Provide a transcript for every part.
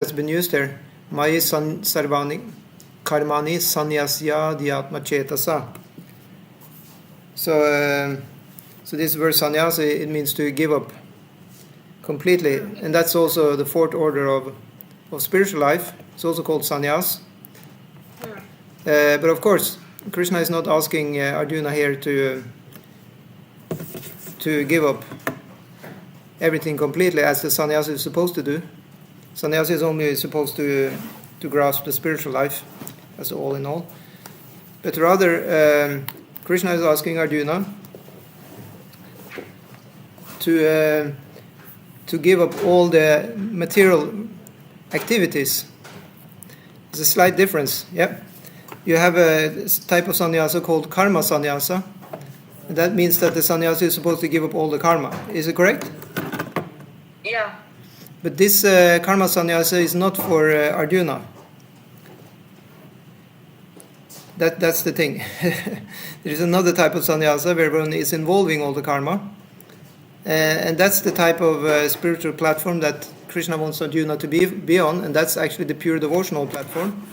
has been used there. Maya sarvani karmani sanyasya dhyatma chetasa. So this word sannyasa, it means to give up completely, and that's also the fourth order of spiritual life. It's also called sannyas. But of course, Krishna is not asking Arjuna here to give up everything completely as the sannyasa is supposed to do. Sannyasa is only supposed to grasp the spiritual life as all in all. But rather, Krishna is asking Arjuna to give up all the material activities. There's a slight difference, yeah. You have a type of sannyasa called karma sannyasa. That means that the sannyasa is supposed to give up all the karma. Is it correct? Yeah. But this karma sannyasa is not for Arjuna. That's the thing. There is another type of sannyasa where one is involving all the karma. And that's the type of spiritual platform that Krishna wants Arjuna to be on, and that's actually the pure devotional platform.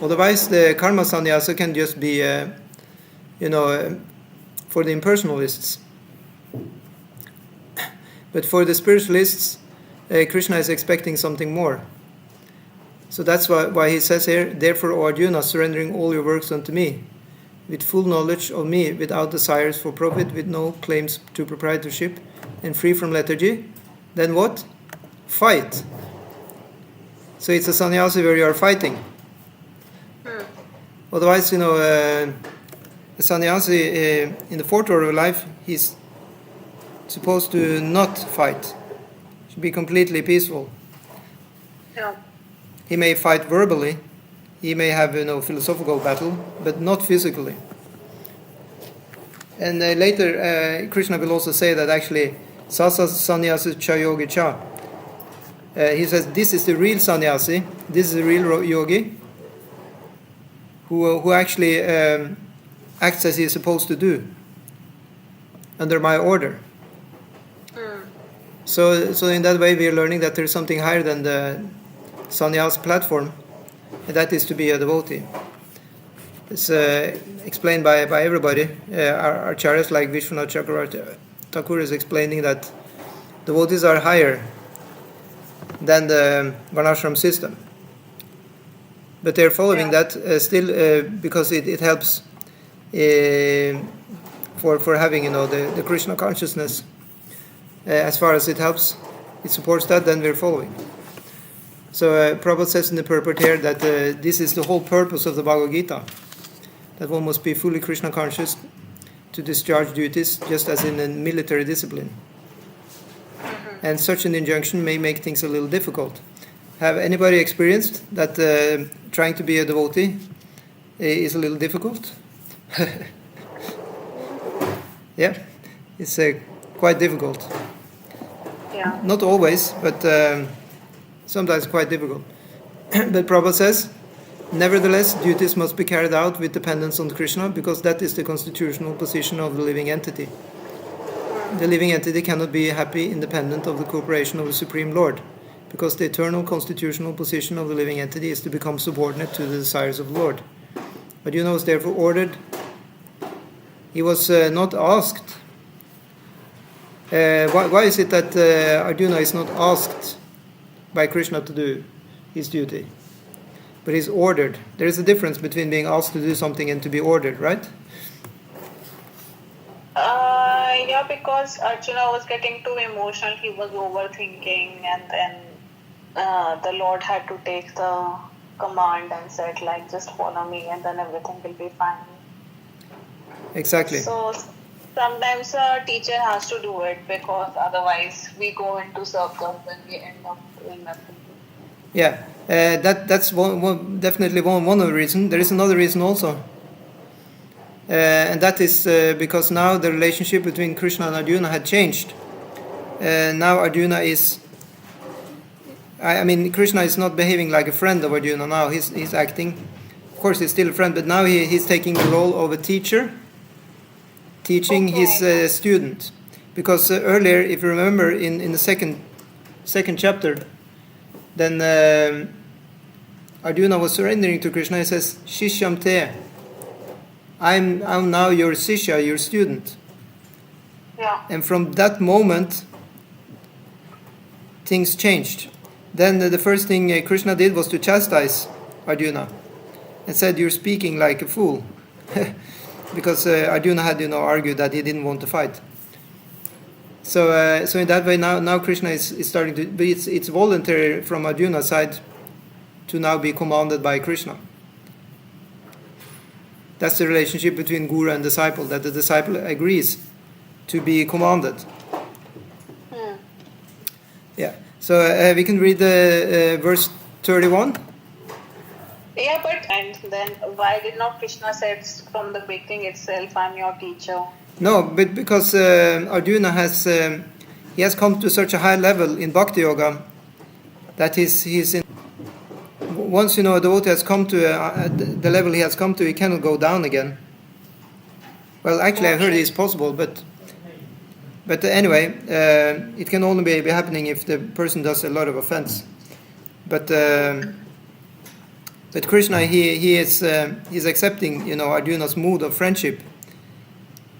Otherwise, the karma sannyasa can just be, for the impersonalists. But for the spiritualists, Krishna is expecting something more. So that's why he says here, therefore, O Arjuna, surrendering all your works unto me, with full knowledge of me, without desires for profit, with no claims to proprietorship, and free from lethargy, then what? Fight. So it's a sannyasa where you are fighting. Otherwise, a sannyasi in the fourth order of life, he's supposed to not fight. Should be completely peaceful. Yeah. He may fight verbally, he may have philosophical battle, but not physically. And later, Krishna will also say that actually, sasa sannyasi cha yogi cha. He says this is the real sannyasi, this is the real yogi, who actually acts as he is supposed to do, under my order. So in that way we are learning that there is something higher than the sannyas platform, and that is to be a devotee. It's explained by everybody. Our acharyas like Vishwanath Chakravarti Thakur is explaining that devotees are higher than the varnashram system. But they're following that still because it helps for having the Krishna consciousness. As far as it helps, it supports that, then we're following. So Prabhupada says in the purport here that this is the whole purpose of the Bhagavad Gita, that one must be fully Krishna conscious to discharge duties just as in a military discipline. And such an injunction may make things a little difficult. Have anybody experienced that trying to be a devotee is a little difficult? Yeah, it's quite difficult. Yeah. Not always, but sometimes quite difficult. But Prabhupada says, nevertheless, duties must be carried out with dependence on Krishna, because that is the constitutional position of the living entity. The living entity cannot be happy independent of the cooperation of the Supreme Lord, because the eternal constitutional position of the living entity is to become subordinate to the desires of the Lord. Arjuna was therefore ordered. He was not asked. Why is it that Arjuna is not asked by Krishna to do his duty, but he's ordered? There is a difference between being asked to do something and to be ordered, right? Yeah, because Arjuna was getting too emotional, he was overthinking, and then the Lord had to take the command and said, like, just follow me and then everything will be fine. Exactly. So sometimes a teacher has to do it, because otherwise we go into circles and we end up doing nothing. Yeah, that's definitely one of the reasons. There is another reason also. And that is because now the relationship between Krishna and Arjuna had changed. Now Arjuna is... Krishna is not behaving like a friend of Arjuna now. He's acting... Of course, he's still a friend, but now he's taking the role of a teacher, teaching his student. Because earlier, if you remember, in the second chapter, then Arjuna was surrendering to Krishna. He says, Shishyam te, I'm now your Sishya, your student. Yeah. And from that moment, things changed. Then the first thing Krishna did was to chastise Arjuna and said, you're speaking like a fool. Because Arjuna had argued that he didn't want to fight. So in that way now Krishna is starting to, but it's voluntary from Arjuna's side to now be commanded by Krishna. That's the relationship between guru and disciple, that the disciple agrees to be commanded. Yeah. So we can read verse 31. Yeah, but and then why did not Krishna said from the beginning itself, I'm your teacher? No, but because Arjuna has come to such a high level in Bhakti Yoga that he's in. Once a devotee has come to the level he has come to, he cannot go down again. Well, actually, I heard it is possible, but anyway, it can only be happening if the person does a lot of offense. But Krishna, he's accepting Arjuna's mood of friendship.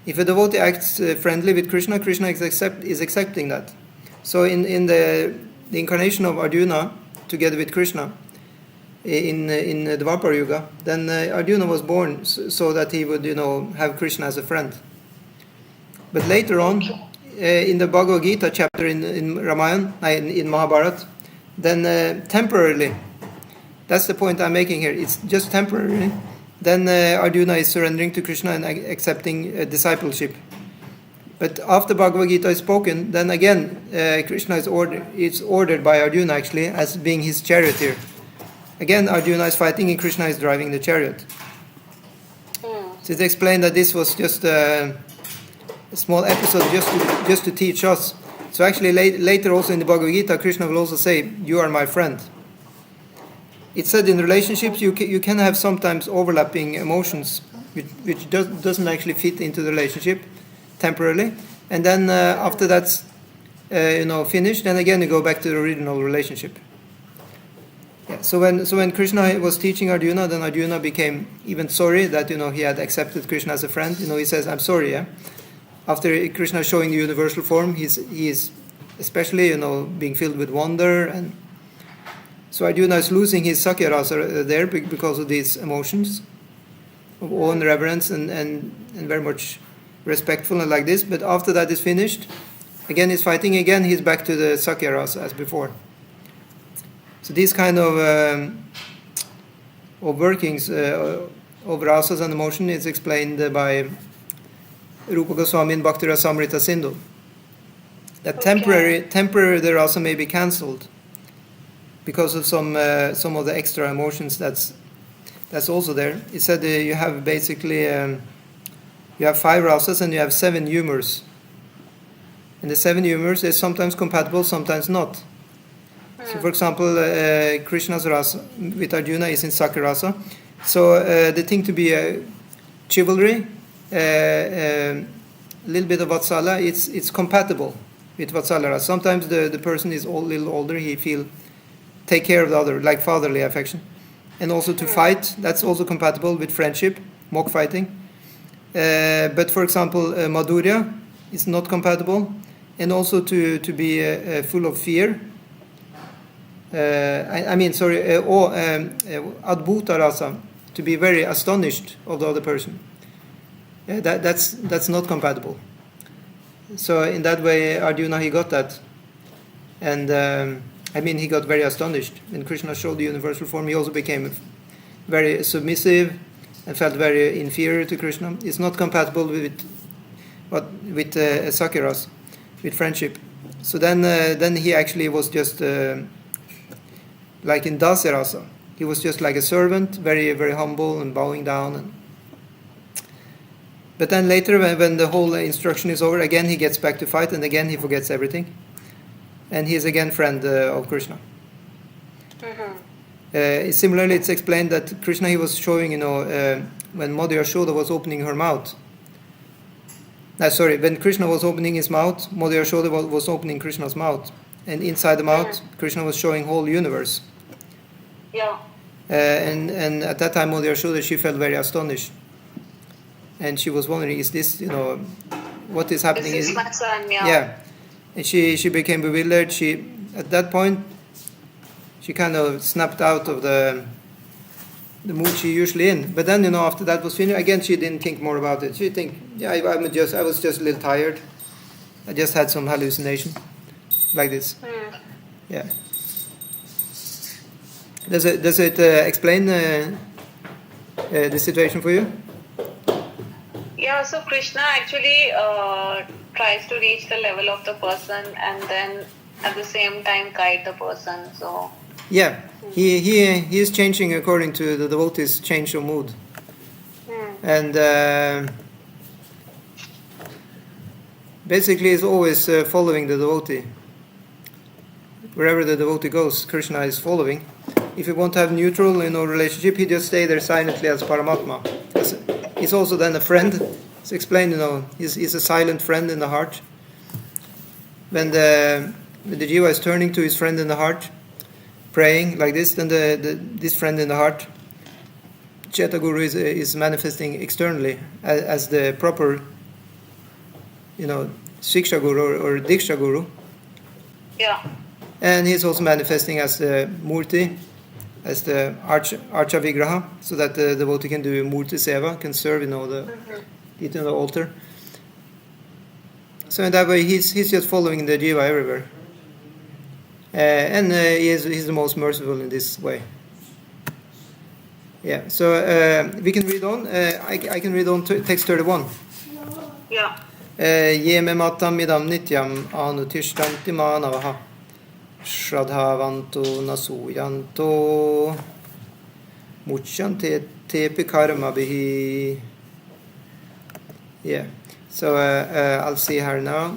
If a devotee acts friendly with Krishna, Krishna is accepting that. So in the incarnation of Arjuna together with Krishna in the Dwapara Yuga, then Arjuna was born so that he would have Krishna as a friend. But later on, in the Bhagavad Gita chapter in Ramayana, in Mahabharata, then temporarily, that's the point I'm making here, it's just temporarily, then Arjuna is surrendering to Krishna and accepting discipleship. But after Bhagavad Gita is spoken, then again Krishna is ordered by Arjuna actually as being his charioteer. Again Arjuna is fighting and Krishna is driving the chariot. So it's explained that this was just a small episode just to teach us. So actually later also in the Bhagavad Gita, Krishna will also say, you are my friend. It's said in relationships you can have sometimes overlapping emotions which doesn't actually fit into the relationship temporarily, and then after that's finished, then again you go back to the original relationship. Yeah. So when Krishna was teaching Arjuna, then Arjuna became even sorry that he had accepted Krishna as a friend. He says, I'm sorry. Yeah. After Krishna showing the universal form, he is especially being filled with wonder, and so Arjuna is losing his Sakya rasa there because of these emotions of awe and reverence and very much respectful and like this. But after that is finished, again he's fighting again. He's back to the Sakya rasa as before. So these kind of workings of rasas and emotion is explained by Rupa Goswami in Bhakti Rasamrita Sindhu. That temporary the rasa may be cancelled because of some of the extra emotions that's also there. It said you have basically you have 5 rasas and you have 7 humors. And the 7 humors is sometimes compatible, sometimes not. So, for example, Krishna's rasa with Arjuna is in Sakya rasa. So the thing to be chivalry, a little bit of Vatsala, it's compatible with Vatsala rasa. Sometimes the person is a little older, he take care of the other, like fatherly affection. And also to fight, that's also compatible with friendship, mock fighting. But for example, Madhurya is not compatible. And also to be full of fear. Adbhuta rasa, to be very astonished of the other person. That's not compatible. So in that way, Arjuna, he got that. And he got very astonished. When Krishna showed the universal form, he also became very submissive and felt very inferior to Krishna. It's not compatible with Sakya rasa, with friendship. So then he actually was just like in Dasya rasa. He was just like a servant, very, very humble and bowing down. But then later, when the whole instruction is over, again he gets back to fight, and again he forgets everything. And he is again friend of Krishna. Similarly, it's explained that Krishna, he was showing, when Mother Yashoda was opening her mouth. When Krishna was opening his mouth, Mother Yashoda was opening Krishna's mouth. and inside the mouth, Krishna was showing whole universe. Yeah. And at that time, Mother Yashoda, she felt very astonished, and she was wondering, is this, what is happening? This is my son, yeah. Yeah, and she became bewildered. She, at that point, she kind of snapped out of the mood she usually in. But then, after that was finished, again, she didn't think more about it. She think, yeah, I was just a little tired. I just had some hallucination, like this. Yeah. Does it explain the situation for you? Yeah, so Krishna actually tries to reach the level of the person and then at the same time guide the person. So yeah, he is changing according to the devotee's change of mood, and basically is always following the devotee. Wherever the devotee goes, Krishna is following. If you want to have neutral, relationship, he just stay there silently as Paramatma. He's also then a friend. It's explained, he's a silent friend in the heart. When the jiva is turning to his friend in the heart, praying like this, then this friend in the heart, Cheta Guru, is manifesting externally as the proper, Shiksha Guru or Diksha Guru. yeah. And he's also manifesting as the Murti, as the Archa Vigraha, so that the devotee can do Murti Seva, can serve, the Gita on the altar. So in that way, he's just following the jiva everywhere. And he's the most merciful in this way. Yeah, so we can read on. I can read on to text 31. Yeah. Ye me matam idam nityam anutishtanti manavaha shradhavanto nasuyanto muchante tepi karma bihi. Yeah, so I'll see her now,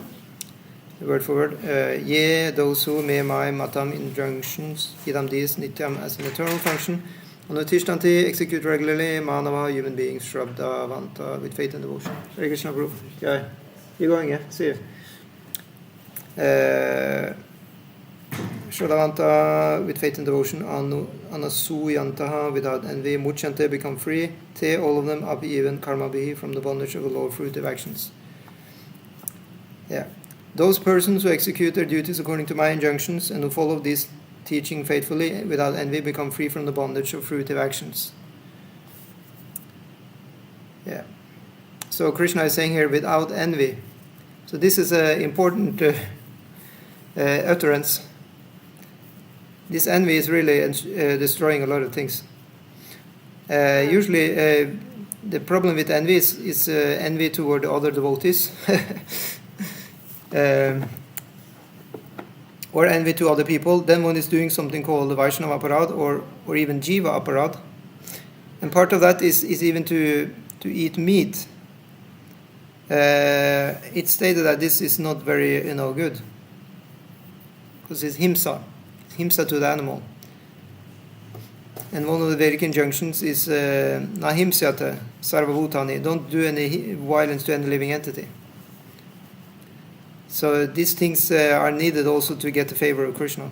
word for word. Ye, those who may my matam injunctions, idam these nityam as an eternal function, anutishtanti, execute regularly, manava, human beings, shradhavanta, with faith and devotion. Hare Krishna, Prabhu. Yeah. You're going, yeah? See you. Shradhavanta, with faith and devotion, anasuyantaha, without envy, muchante, become free, te, all of them, up even, karma bihi, from the bondage of the lower fruitive actions. Yeah. Those persons who execute their duties according to my injunctions and who follow this teaching faithfully, without envy, become free from the bondage of fruitive actions. Yeah. So Krishna is saying here, without envy. So this is an important utterance. This envy is really destroying a lot of things. Usually, the problem with envy is envy toward other devotees, or envy to other people. Then one is doing something called the Vaishnava aparad, or even Jiva aparad, and part of that is even to eat meat. It's stated that this is not very good, because it's himsa to the animal. And one of the Vedic injunctions is nahimsyate sarvabhutani, don't do any violence to any living entity. So these things are needed also to get the favor of Krishna.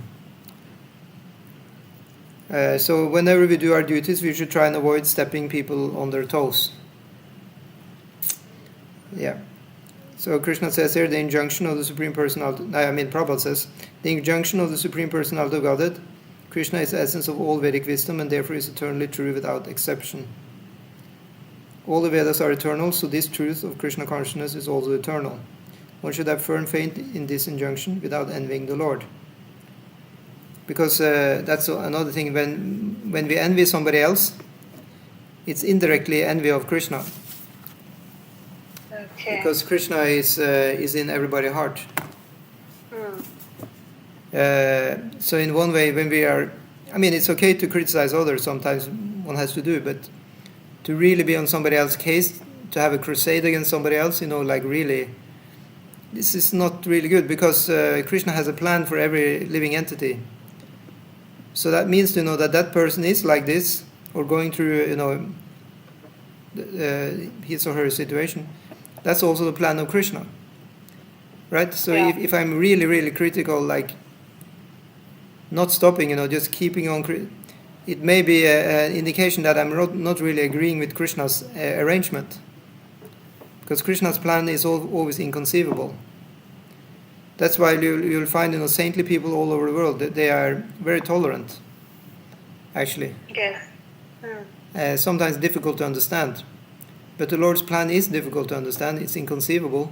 So whenever we do our duties, we should try and avoid stepping people on their toes. Yeah. So Krishna says here, the injunction of the Supreme Personality, Prabhupada says, the injunction of the Supreme Personality of Godhead, Krishna is the essence of all Vedic wisdom and therefore is eternally true without exception. All the Vedas are eternal, so this truth of Krishna consciousness is also eternal. One should have firm faith in this injunction without envying the Lord. Because that's another thing, when we envy somebody else, it's indirectly envy of Krishna. Okay. Because Krishna is in everybody's heart. So in one way, when we are, it's okay to criticize others, sometimes one has to do, but to really be on somebody else's case, to have a crusade against somebody else, really, this is not really good, because Krishna has a plan for every living entity. So that means to know that person is like this, or going through, his or her situation. That's also the plan of Krishna, right? So if I'm really, really critical, like not stopping, just keeping on. It may be an indication that I'm not really agreeing with Krishna's arrangement, because Krishna's plan is always inconceivable. That's why you'll find, saintly people all over the world. That they are very tolerant, actually. Yes. Sometimes difficult to understand, but the Lord's plan is difficult to understand. It's inconceivable.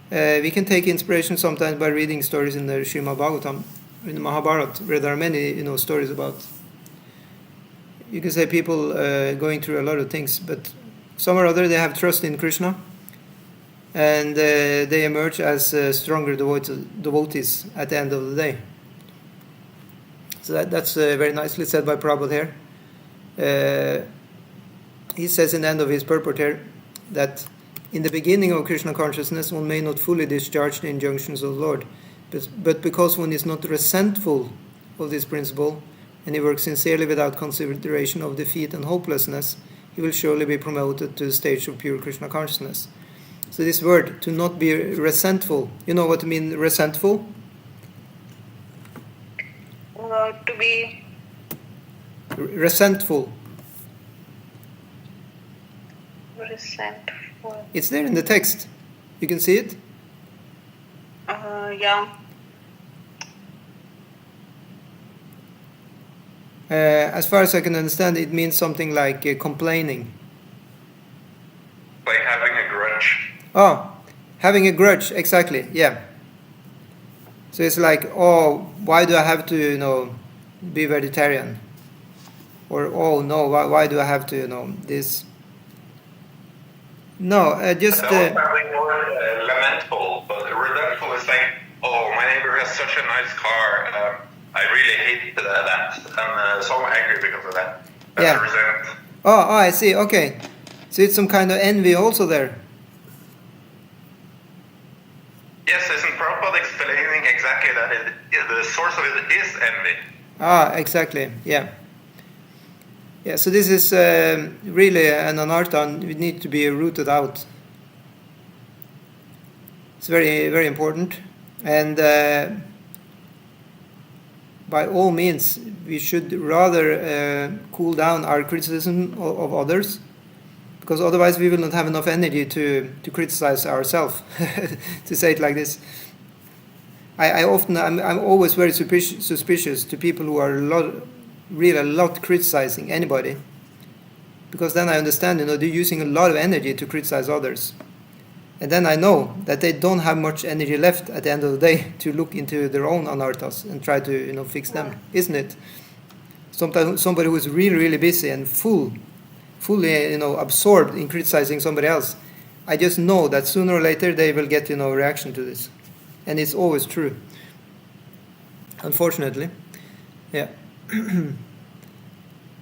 We can take inspiration sometimes by reading stories in the Srimad Bhagavatam, in the Mahabharata, where there are many, stories about. You can say people going through a lot of things, but some or other they have trust in Krishna, and they emerge as stronger devotees at the end of the day. So that's very nicely said by Prabhupada here. He says in the end of his purport here that in the beginning of Krishna consciousness one may not fully discharge the injunctions of the Lord, but because one is not resentful of this principle and he works sincerely without consideration of defeat and hopelessness, he will surely be promoted to the stage of pure Krishna consciousness. So this word, to not be resentful, you know what I mean, resentful? To be resentful. Resentful. It's there in the text. You can see it? Yeah. As far as I can understand, it means something like complaining. Like having a grudge. Oh, having a grudge, exactly, yeah. So it's like, oh, why do I have to, be vegetarian? Or, oh, no, why do I have to, this? No, just... That was probably more lamentful, but resentful is like, oh, my neighbor has such a nice car. I really hate that. I'm so angry because of that. That's resent. Oh, I see, okay. So it's some kind of envy also there. Yes, isn't Prabhupada explaining exactly that the source of it is envy? Ah, exactly, yeah. Yeah, so this is really an anartha, and it needs to be rooted out. It's very, very important. And by all means, we should rather cool down our criticism of others, because otherwise we will not have enough energy to criticize ourselves, to say it like this. I'm always very suspicious to people who are really a lot criticizing anybody, because then I understand, they're using a lot of energy to criticize others. And then I know that they don't have much energy left at the end of the day to look into their own anarthas and try to, fix them, isn't it? Sometimes somebody who is really, really busy and fully, absorbed in criticizing somebody else, I just know that sooner or later they will get, a reaction to this. And it's always true, unfortunately. Yeah.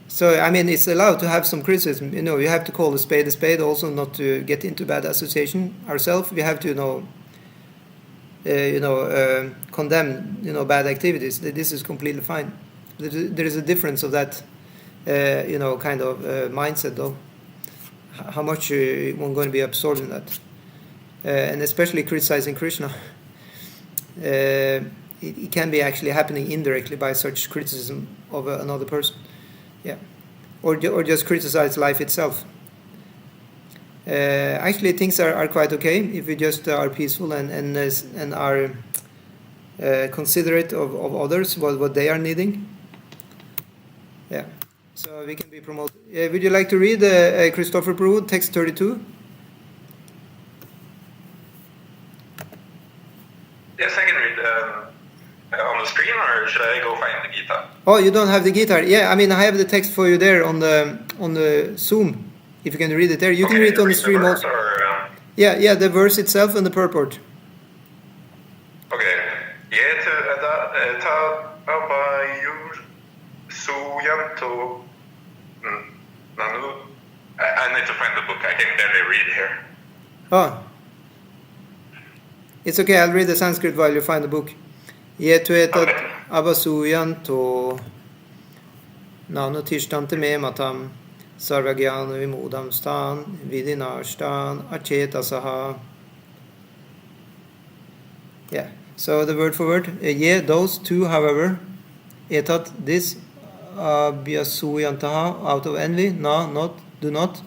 So, it's allowed to have some criticism. You have to call a spade also, not to get into bad association ourselves. We have to, condemn, bad activities. This is completely fine. There is a difference of that, kind of mindset, though. How much one going to be absorbed in that. And especially criticizing Krishna. It can be actually happening indirectly by such criticism of another person. Yeah, or just criticize life itself. Actually, things are quite okay if we just are peaceful and are considerate of others, what they are needing. Yeah, so we can be promoted. Would you like to read Christopher Prabhu, text 32? Yes, I can read. On the screen, or should I go find the Gita? Oh, you don't have the Gita? Yeah, I have the text for you there on the Zoom. If you can read it there, you can read it on the stream also. Yeah, the verse itself and the purport. Okay. I need to find the book. I can barely read here. Oh. It's okay, I'll read the Sanskrit while you find the book. Yetu etat abasuyanto nanotishtanti me matam sarvagyana vimudam stan vidinashtan achetasaha. Yeah, so the word for word, those two, however, Etat, this, abhyasuyantaha, out of envy, na, not, do not,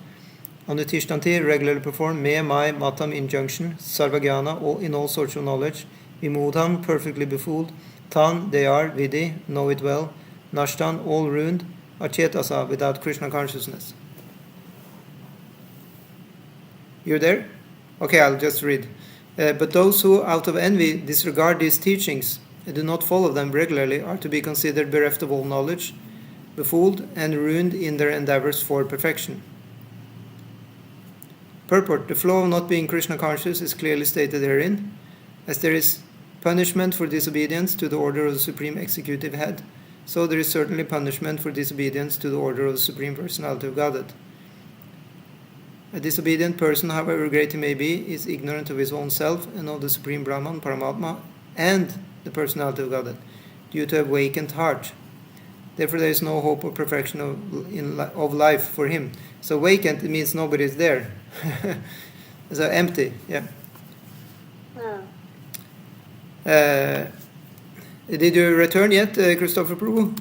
anutishtanti, regularly perform, me, my, matam, injunction, sarvagyana, in all sorts of knowledge, vimudhan, perfectly befooled, tan, they are, vidhi, know it well, nashtan, all ruined, achetasa, without Krishna consciousness. You're there? Okay, I'll just read. But those who, out of envy, disregard these teachings and do not follow them regularly are to be considered bereft of all knowledge, befooled, and ruined in their endeavors for perfection. Purport: the flow of not being Krishna conscious is clearly stated herein, as there is punishment for disobedience to the order of the Supreme Executive Head, so there is certainly punishment for disobedience to the order of the Supreme Personality of Godhead. A disobedient person, however great he may be, is ignorant of his own self and of the Supreme Brahman, Paramatma, and the Personality of Godhead, due to a vacant heart. Therefore, there is no hope of perfection of life for him. So vacant, it means nobody is there. So empty, yeah. Did you return yet, Christopher Prabhu?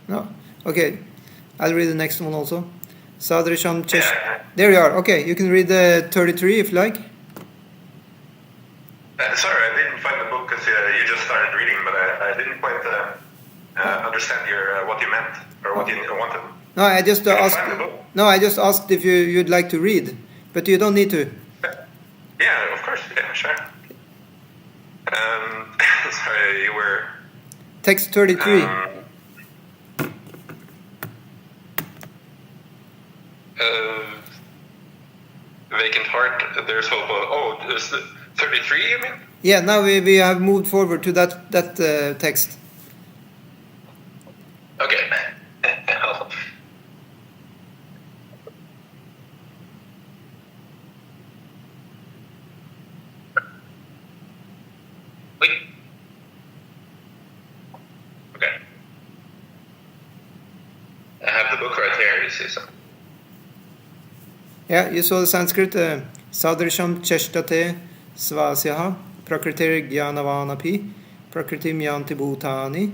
No? Okay. I'll read the next one also. Sadrisham Chesh. There you are. Okay, you can read the 33 if you like. Sorry, I didn't find the book because you just started reading, but I didn't quite understand what you meant or what you wanted. No, I just asked. No, I just asked if you'd like to read, but you don't need to. Yeah, of course. Yeah, sure. Sorry, you were. Text 33. Vacant heart. There's hope. There's 33. You mean? Yeah. Now we have moved forward to that text. Okay. Wait. Okay. I have the book right here. You see something? Yeah, you saw the Sanskrit. Sadrisham cheshtate svasyaha prakritir jnanavanapi prakritim yanti bhutani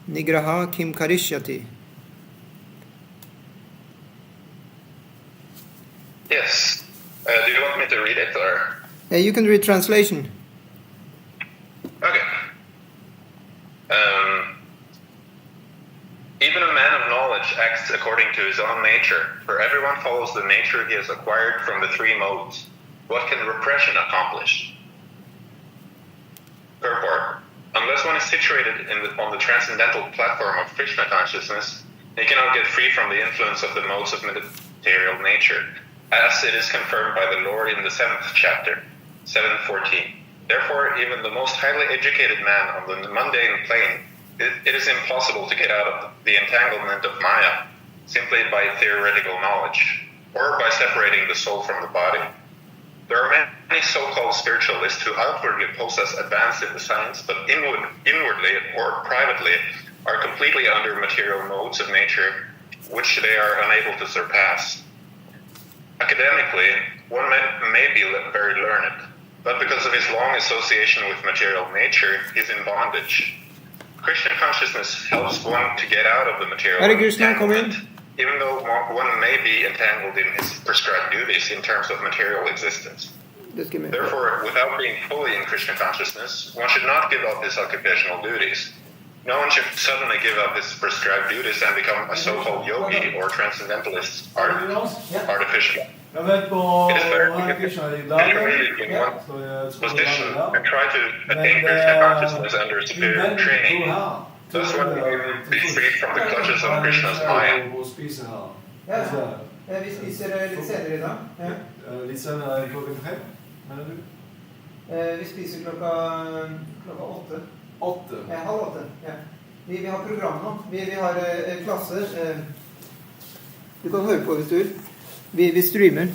nigraha kim karishyati. Yes. Do you want me to read it or? Yeah, you can read translation. Okay. Even a man of knowledge acts according to his own nature, for everyone follows the nature he has acquired from the three modes. What can repression accomplish? Purport: unless one is situated on the transcendental platform of Krishna consciousness, he cannot get free from the influence of the modes of material nature, as it is confirmed by the Lord in the 7th chapter, 7:14. Therefore, even the most highly educated man on the mundane plane, it is impossible to get out of the entanglement of Maya simply by theoretical knowledge, or by separating the soul from the body. There are many so-called spiritualists who outwardly possess advanced in the science, but inwardly or privately are completely under material modes of nature, which they are unable to surpass. Academically, one may be very learned, but because of his long association with material nature, he is in bondage. Krishna consciousness helps one to get out of the material entanglement, even though one may be entangled in his prescribed duties in terms of material existence. Therefore, without being fully in Krishna consciousness, one should not give up his occupational duties. No one should suddenly give up his prescribed duties and become a so-called yogi or transcendentalist artificially. It is better to get intermediate in one's position and try to attain Krishna consciousness under superior training. Thus one will be freed from the clutches of Krishna's Maya. Vi spiser litt senere i dag. Litt senere klokken 3, mener du? Vi spiser klokka 8. 8? Halv 8, ja. Vi har program nå. Vi har klasser. Du kan høre på hvis du vil. Vi streamer.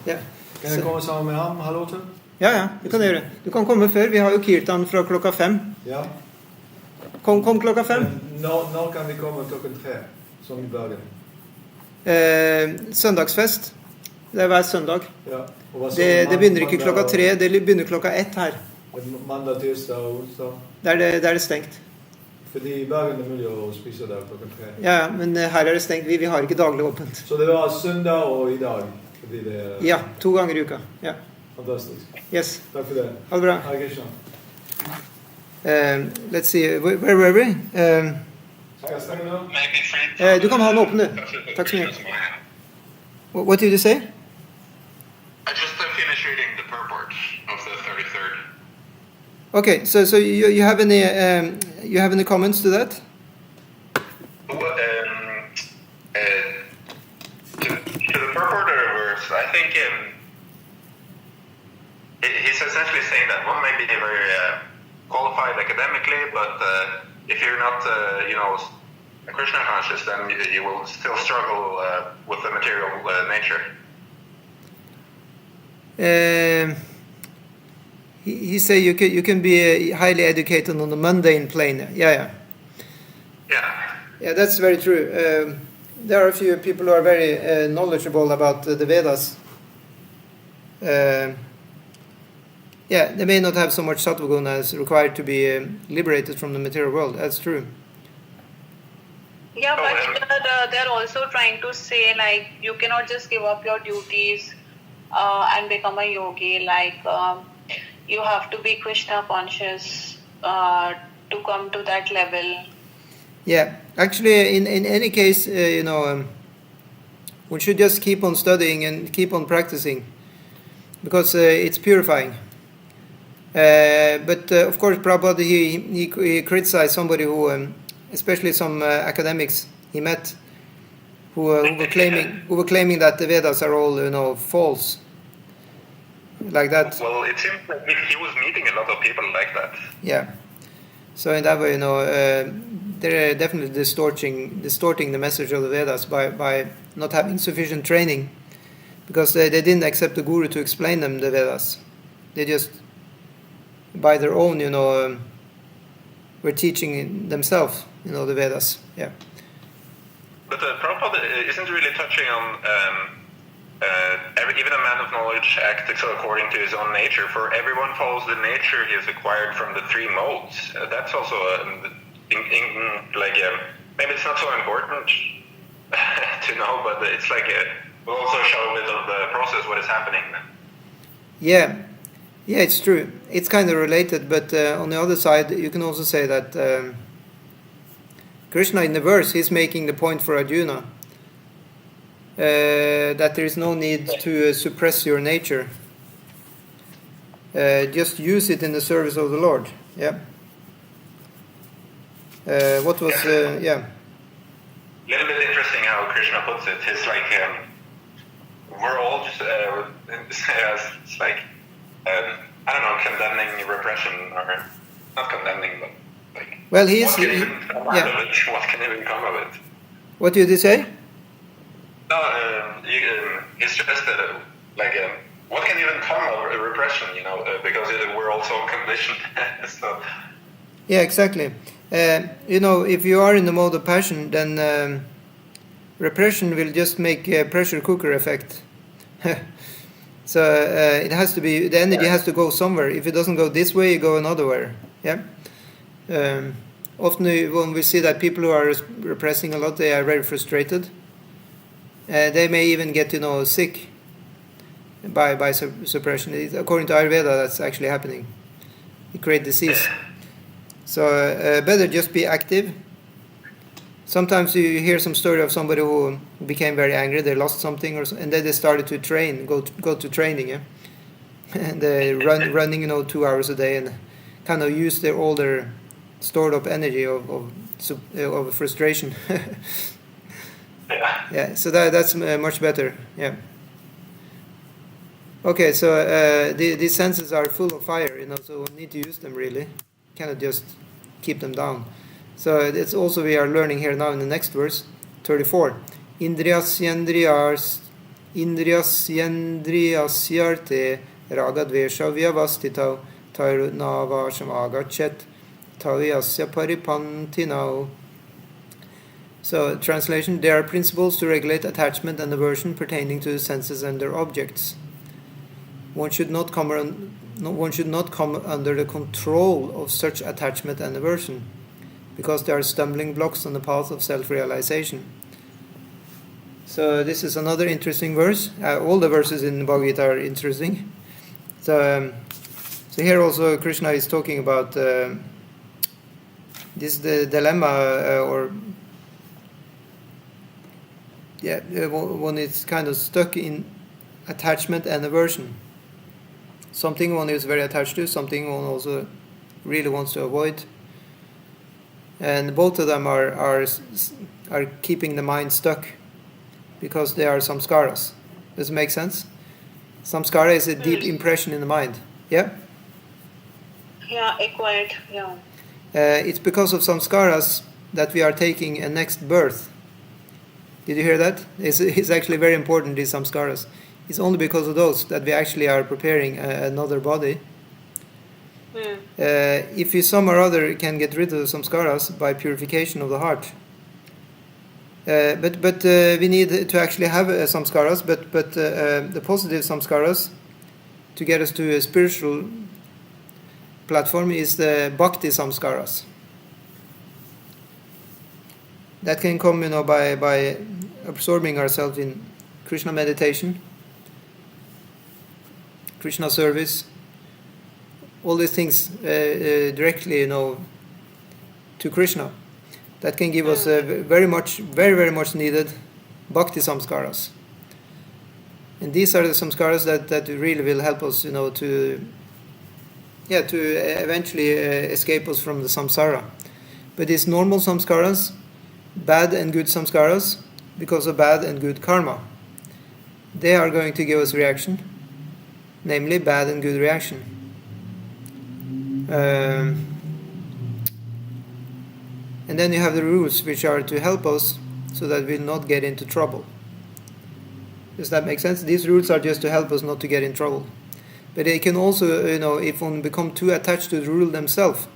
Ja. Kan jeg komme sammen med ham, halv 8? Ja, det kan jeg gjøre. Du kan komme før. Vi har jo kirtan fra klokka 5. Ja. Kom klokka 5. Når kan vi komme klokken 3, som i Bergen? Søndagsfest. Det er hver søndag. Ja. Det begynner ikke klokka 3, det begynner klokka 1 her. Mandag, tirsdag og onsdag? Der er det stengt. Fordi i Bergen er det mulig å spise der klokken 3. Ja, men her er det stengt. Vi har ikke daglig åpent. Så det var søndag og i dag? Fordi det er Ja, 2 ganger i uka. Ja. fantastisk. Yes. Takk for det. Ha det bra. Hare Krishna. Let's see, where were we? Skal jeg stenge nå? Maybe free. Du kan ha den åpen, du. Takk så mye. What did you say? I just finished reading the purport of the 33rd. Okay, so you have any comments to that? To the purport of the verse, I think he's essentially saying that one may be very qualified academically, but if you're not, Krishna conscious, then you will still struggle with the material nature. He say you can be highly educated on the mundane plane. Yeah, that's very true. There are a few people who are very knowledgeable about the Vedas. They may not have so much sattva guna as required to be liberated from the material world. That's true. Yeah, but they're also trying to say, like, you cannot just give up your duties and become a yogi. Like, you have to be Krishna conscious to come to that level. Yeah, actually, in any case, one should just keep on studying and keep on practicing, because it's purifying. But of course, Prabhupada he criticized somebody who, especially some academics he met, who were claiming that the Vedas are all false, like that. Well, it seems like he was meeting a lot of people like that. Yeah. So in that way, they're definitely distorting the message of the Vedas by not having sufficient training, because they didn't accept the guru to explain them the Vedas. They just, by their own, were teaching themselves, the Vedas. Yeah. But Prabhupada isn't really touching on even a man of knowledge acts according to his own nature. For everyone follows the nature he has acquired from the 3 modes. That's also maybe it's not so important to know, but it's like will also show a bit of the process, what is happening. Yeah, it's true. It's kind of related, but on the other side, you can also say that Krishna in the verse, he's making the point for Arjuna that there is no need to suppress your nature. Just use it in the service of the Lord. Yeah. What was yeah? A little bit interesting how Krishna puts it. It's like we're all just it's like I don't know, condemning repression, or not condemning, but like well, he is. What can even come out of it? What can even come of it? What did you say? No, it's just what can even come of repression? Because we're also conditioned. So. Yeah, exactly. If you are in the mode of passion, then repression will just make a pressure cooker effect. So it has to be, the energy has to go somewhere. If it doesn't go this way, you go another way. Yeah. Often when we see that people who are repressing a lot, they are very frustrated. They may even get sick by suppression. According to Ayurveda, that's actually happening. It creates disease. So better just be active. Sometimes you hear some story of somebody who became very angry. They lost something, and then they started to train, go to training, yeah, and they running 2 hours a day, and kind of use all their stored up energy of frustration. Yeah. So that's much better. Yeah. Okay. So these senses are full of fire, so we need to use them really. Cannot just keep them down. So it's also we are learning here now in the next verse, 34. Indriyasyandriyarte ragadvesha vyavastitau tairunavasham agachet taviyasya paripantinau. So translation: there are principles to regulate attachment and aversion pertaining to the senses and their objects. One should not come under the control of such attachment and aversion. because they are stumbling blocks on the path of self-realization. So this is another interesting verse. All the verses in Bhagavad Gita are interesting. So here also Krishna is talking about this the dilemma, one is kind of stuck in attachment and aversion. Something one is very attached to, something one also really wants to avoid, and both of them are keeping the mind stuck because they are samskaras. Does it make sense? Samskara is a deep impression in the mind. Yeah. Yeah, acquired. Yeah. It's because of samskaras that we are taking a next birth. Did you hear that? It's actually very important, these samskaras. It's only because of those that we actually are preparing another body. If you some or other can get rid of the samskaras by purification of the heart. But we need to actually have samskaras, but the positive samskaras to get us to a spiritual platform is the bhakti samskaras. That can come, by absorbing ourselves in Krishna meditation, Krishna service, all these things directly, to Krishna. That can give us very much needed bhakti samskaras. And these are the samskaras that really will help us, to eventually escape us from the samsara. But these normal samskaras, bad and good samskaras, because of bad and good karma, they are going to give us reaction, namely bad and good reaction. And then you have the rules which are to help us so that we'll not get into trouble. Does that make sense? These rules are just to help us not to get in trouble. But they can also, if one become too attached to the rule themselves,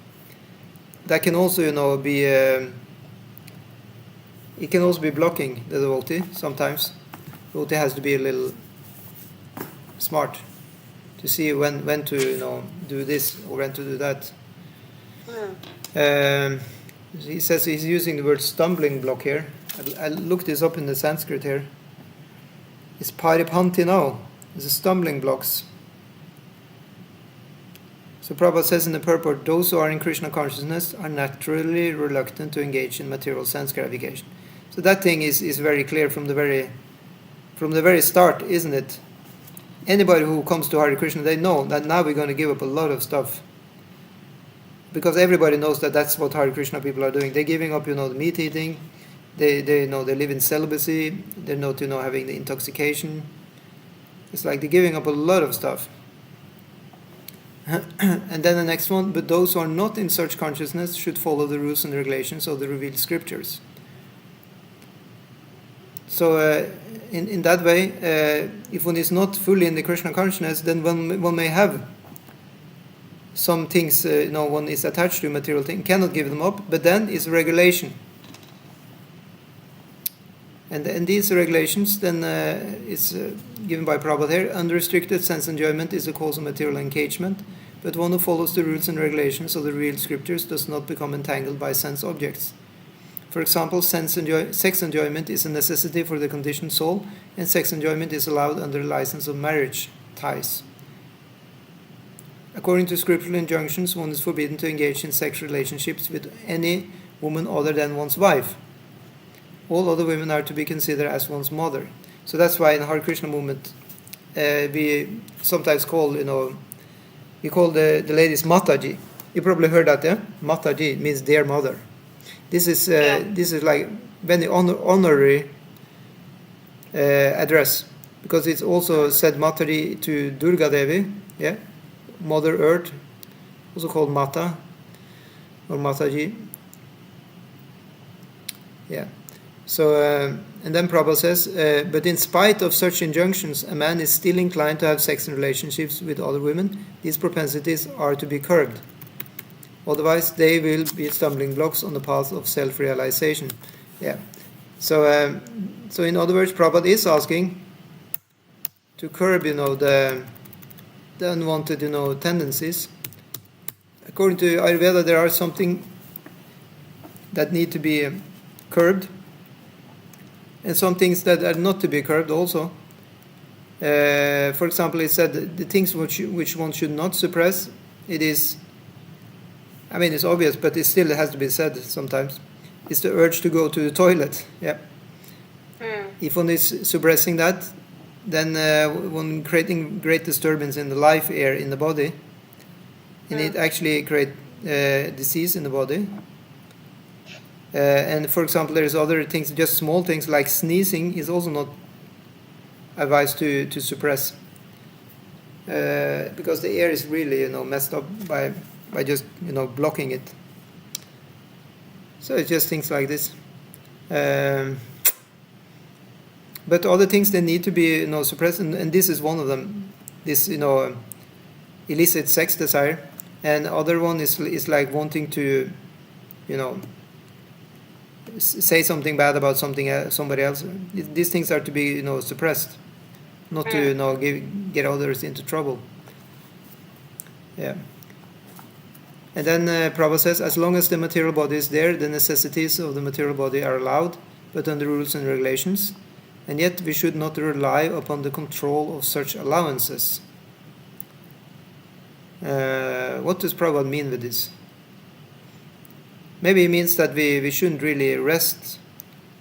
that can also, be... it can also be blocking the devotee sometimes. The devotee has to be a little smart to see when to, do this or when to do that. He says he's using the word stumbling block here. I looked this up in the Sanskrit here. It's paripanti now. It's the stumbling blocks. So Prabhupada says in the purport, those who are in Krishna consciousness are naturally reluctant to engage in material sense gratification. So that thing is very clear from the very start, isn't it? Anybody who comes to Hare Krishna, they know that now we're going to give up a lot of stuff. Because everybody knows that that's what Hare Krishna people are doing. They're giving up, the meat eating. They know they live in celibacy. They're not, having the intoxication. It's like they're giving up a lot of stuff. And then the next one, but those who are not in such consciousness should follow the rules and regulations of the revealed scriptures. So in that way, if one is not fully in the Krishna consciousness, then one may have some things, one is attached to material thing, cannot give them up, but then it's regulation. And these regulations then is given by Prabhupada here. Unrestricted sense enjoyment is a cause of material engagement, but one who follows the rules and regulations of the real scriptures does not become entangled by sense objects. For example, sex enjoyment is a necessity for the conditioned soul, and sex enjoyment is allowed under the license of marriage ties. According to scriptural injunctions, one is forbidden to engage in sex relationships with any woman other than one's wife. All other women are to be considered as one's mother. So that's why in the Hare Krishna movement, we sometimes call, we call the ladies Mataji. You probably heard that, yeah? Mataji means dear mother. This is like very honorary address, because it's also said Mataji to Durga Devi, yeah, Mother Earth, also called Mata or Mataji. Yeah. So and then Prabhupada says, but in spite of such injunctions, a man is still inclined to have sex and relationships with other women. These propensities are to be curbed. Otherwise, they will be stumbling blocks on the path of self-realization. Yeah. So in other words, Prabhupada is asking to curb, the unwanted, tendencies. According to Ayurveda, there are something that need to be curbed, and some things that are not to be curbed also. For example, it said the things which one should not suppress. It is, I mean, it's obvious, but it still has to be said sometimes. It's the urge to go to the toilet. Yeah. If one is suppressing that, then one creating great disturbance in the life air in the body, and it actually create disease in the body. And for example, there's other things, just small things like sneezing is also not advised to suppress, because the air is really messed up by just blocking it. So it's just things like this. But other things, they need to be suppressed, and this is one of them. This illicit sex desire, and other one is like wanting to say something bad about somebody else. These things are to be suppressed, not to get others into trouble. Yeah. And then Prabhupada says, as long as the material body is there, the necessities of the material body are allowed, but under rules and regulations. And yet we should not rely upon the control of such allowances. What does Prabhupada mean with this? Maybe it means that we shouldn't really rest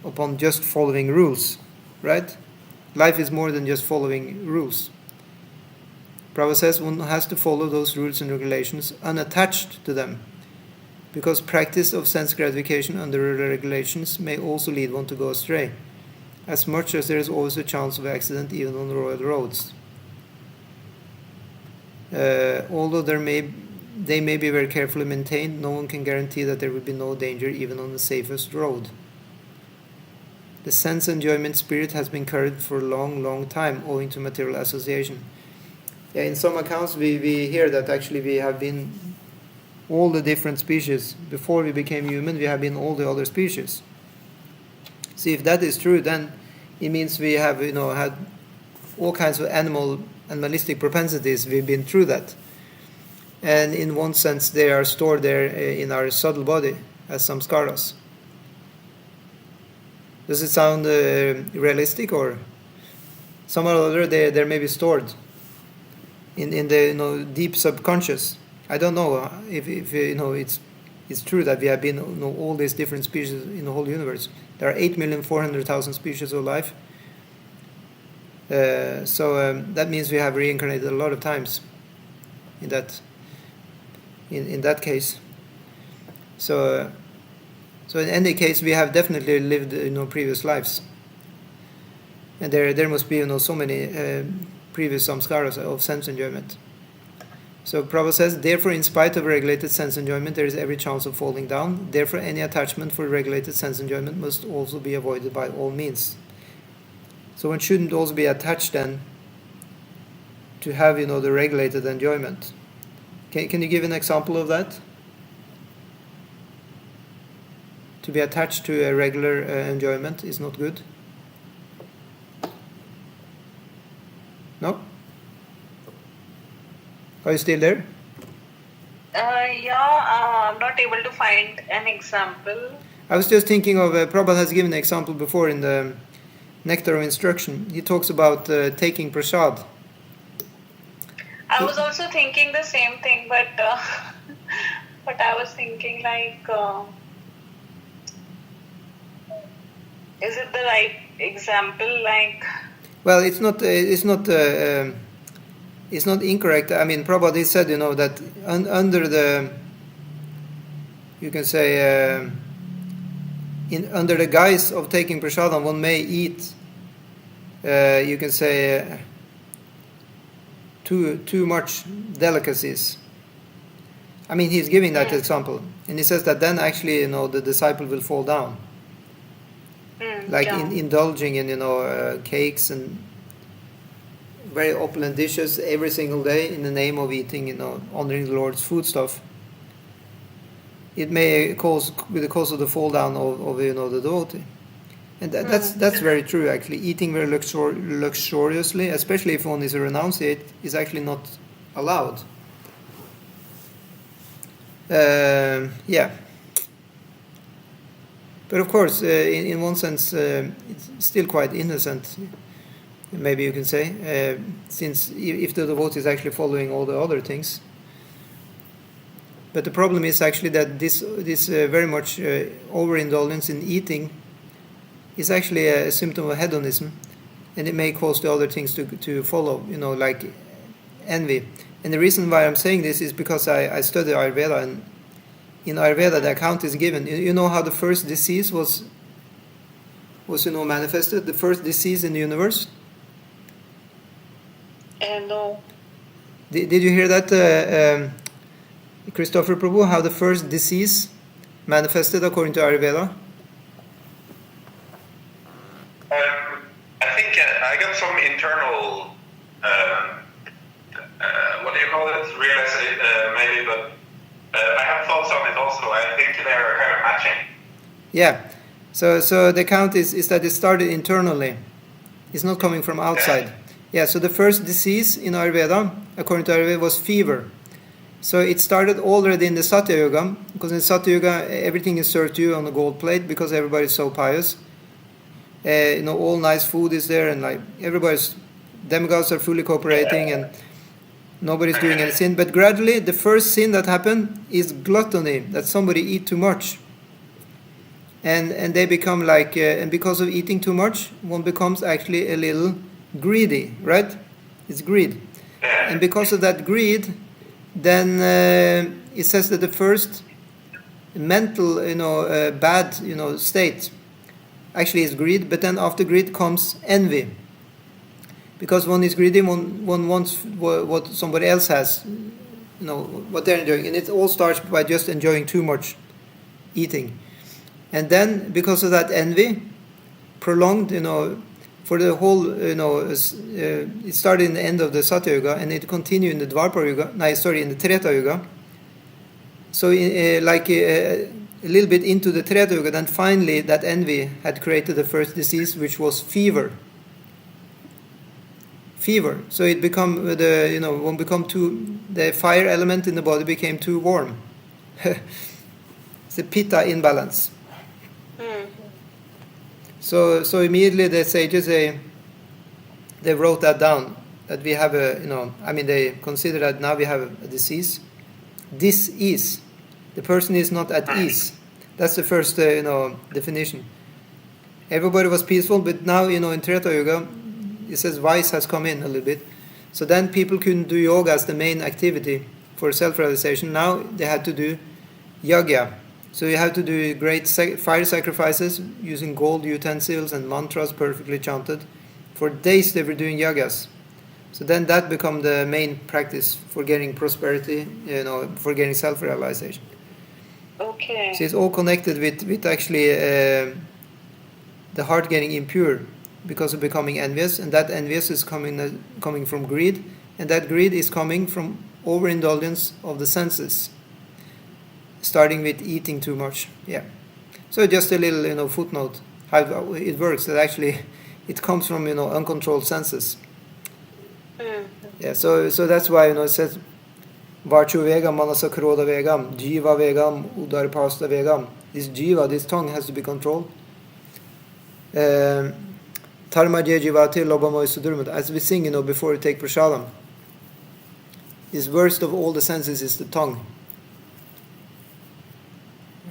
upon just following rules, right? Life is more than just following rules. Prabhupada says one has to follow those rules and regulations unattached to them, because practice of sense gratification under regulations may also lead one to go astray, as much as there is always a chance of accident even on the royal roads. Although they may be very carefully maintained, no one can guarantee that there will be no danger even on the safest road. The sense enjoyment spirit has been carried for a long, long time owing to material association. Yeah, in some accounts we hear that actually we have been all the different species. Before we became human, we have been all the other species. See, if that is true, then it means we have had all kinds of animalistic propensities. We've been through that. And in one sense, they are stored there in our subtle body as samskaras. Does it sound realistic, or somehow or other they may be stored in the deep subconscious? I don't know if it's true that we have been all these different species in the whole universe. There are 8,400,000 species of life. So that means we have reincarnated a lot of times in that case. So in any case, we have definitely lived previous lives, and there must be so many previous samskaras of sense enjoyment. So Prabhupada says, therefore, in spite of regulated sense enjoyment, there is every chance of falling down. Therefore, any attachment for regulated sense enjoyment must also be avoided by all means. So one shouldn't also be attached then to have the regulated enjoyment. Can you give an example of that? To be attached to a regular enjoyment is not good. No? Are you still there? I'm not able to find an example. I was just thinking of, Prabhupada has given an example before in the Nectar of Instruction. He talks about taking prasad. I was also thinking the same thing, but I was thinking is it the right example? Well, it's not incorrect. I mean, Prabhupada said, that under the, you can say, under the guise of taking prasadam, one may eat, you can say, too much delicacies. I mean, he's giving that example, and he says that then actually, the disciple will fall down, indulging in, cakes and very opulent dishes every single day in the name of eating, honoring the Lord's food stuff. It may cause of the fall down of the devotee, and that's very true. Actually, eating very luxuriously, especially if one is a renunciate, is actually not allowed. But of course, in one sense, it's still quite innocent, maybe you can say, since if the devotee is actually following all the other things. But the problem is actually that this very much overindulgence in eating is actually a symptom of hedonism, and it may cause the other things to follow, like envy. And the reason why I'm saying this is because I study Ayurveda, and in Ayurveda the account is given. You know how the first disease was manifested, the first disease in the universe? No. Did you hear that, Christopher Prabhu, how the first disease manifested according to Ayurveda? I think I got some internal, what do you call it, maybe, but I have thoughts on it also. I think they're kind of matching. Yeah. So the account is that it started internally. It's not coming from outside. Yeah, so the first disease in Ayurveda, according to Ayurveda, was fever. So it started already in the Satya Yuga, because in Satya Yuga everything is served to you on a gold plate because everybody's so pious. All nice food is there, and like everybody's demigods are fully cooperating, and nobody's doing any sin. But gradually, the first sin that happened is gluttony, that somebody eat too much, and they become like, and because of eating too much, one becomes actually a little greedy, right? It's greed, and because of that greed, then it says that the first mental, bad, state actually is greed. But then after greed comes envy, because one is greedy, one wants what somebody else has, what they're enjoying, and it all starts by just enjoying too much eating, and then because of that envy, prolonged, for the whole, it started in the end of the Satya Yuga, and it continued in the Dwapara Yuga, in the Treta Yuga. So a little bit into the Treta Yuga, then finally that envy had created the first disease, which was fever. So it the fire element in the body became too warm. It's a pitta imbalance. So immediately the sages, they wrote that down, that we have they consider that now we have a disease. Dis-ease. The person is not at ease. That's the first definition. Everybody was peaceful, but now in Treta Yuga it says vice has come in a little bit. So then people couldn't do yoga as the main activity for self-realization. Now they had to do yagya. So you have to do great fire sacrifices using gold utensils and mantras perfectly chanted. For days they were doing yagas. So then that became the main practice for getting prosperity, for getting self-realization. Okay. So it's all connected with actually the heart getting impure because of becoming envious, and that envious is coming from greed, and that greed is coming from overindulgence of the senses, starting with eating too much. Yeah. So just a little footnote how it works. That actually it comes from uncontrolled senses. Yeah. So that's why it says Varchu vegam manasa kroda vegam jiva vegam udar pasta vegam. This jiva, this tongue, has to be controlled. Tarmaje jivati lobamoy sudurmut. As we sing, before we take prasadam, this worst of all the senses is the tongue.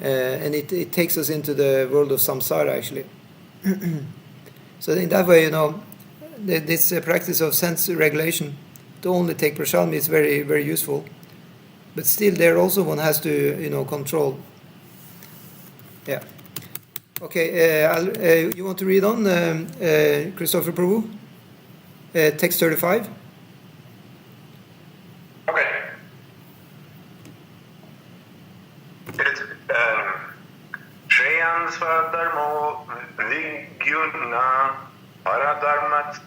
And it takes us into the world of samsara, actually. So in that way, this practice of sense regulation, to only take prasadam, is very, very useful. But still, there also one has to, control. Yeah. Okay, you want to read on, Christopher Prabhu? Text 35. Okay. Shreyan Swadharmo Vigyuna Paradharmat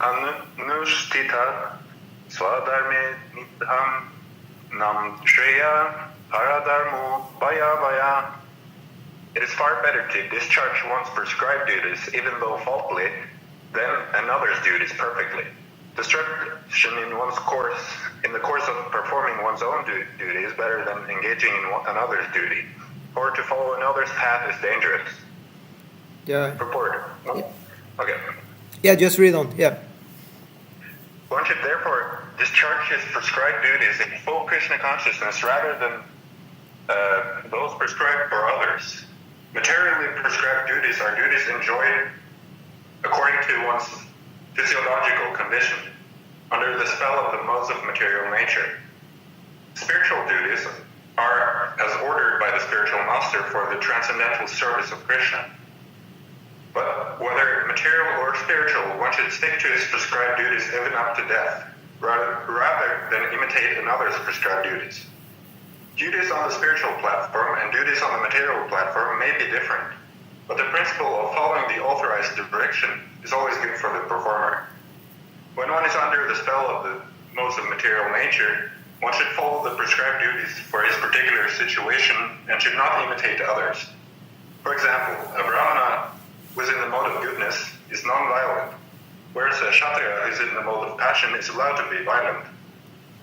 Anushtita Swadharme Nidham Nam Shreya Paradharmo Baya. It is far better to discharge one's prescribed duties, even though faultily, than another's duties perfectly. Distraction in the course of performing one's own duty is better than engaging in another's duty. for to follow another's path is dangerous. Yeah. Purport. Yeah. Okay. Yeah, just read on. Yeah. One should therefore discharge his prescribed duties in full Krishna consciousness rather than those prescribed for others. Materially prescribed duties are duties enjoyed according to one's physiological condition, under the spell of the modes of material nature. Spiritual duties are as ordered by the spiritual master for the transcendental service of Krishna. But whether material or spiritual, one should stick to his prescribed duties even up to death, rather than imitate another's prescribed duties. Duties on the spiritual platform and duties on the material platform may be different, but the principle of following the authorized direction is always good for the performer. When one is under the spell of the modes of material nature, one should follow the prescribed duties for his particular situation and should not imitate others. For example, a Brahmana who is in the mode of goodness is non-violent, whereas a Kshatriya who is in the mode of passion is allowed to be violent.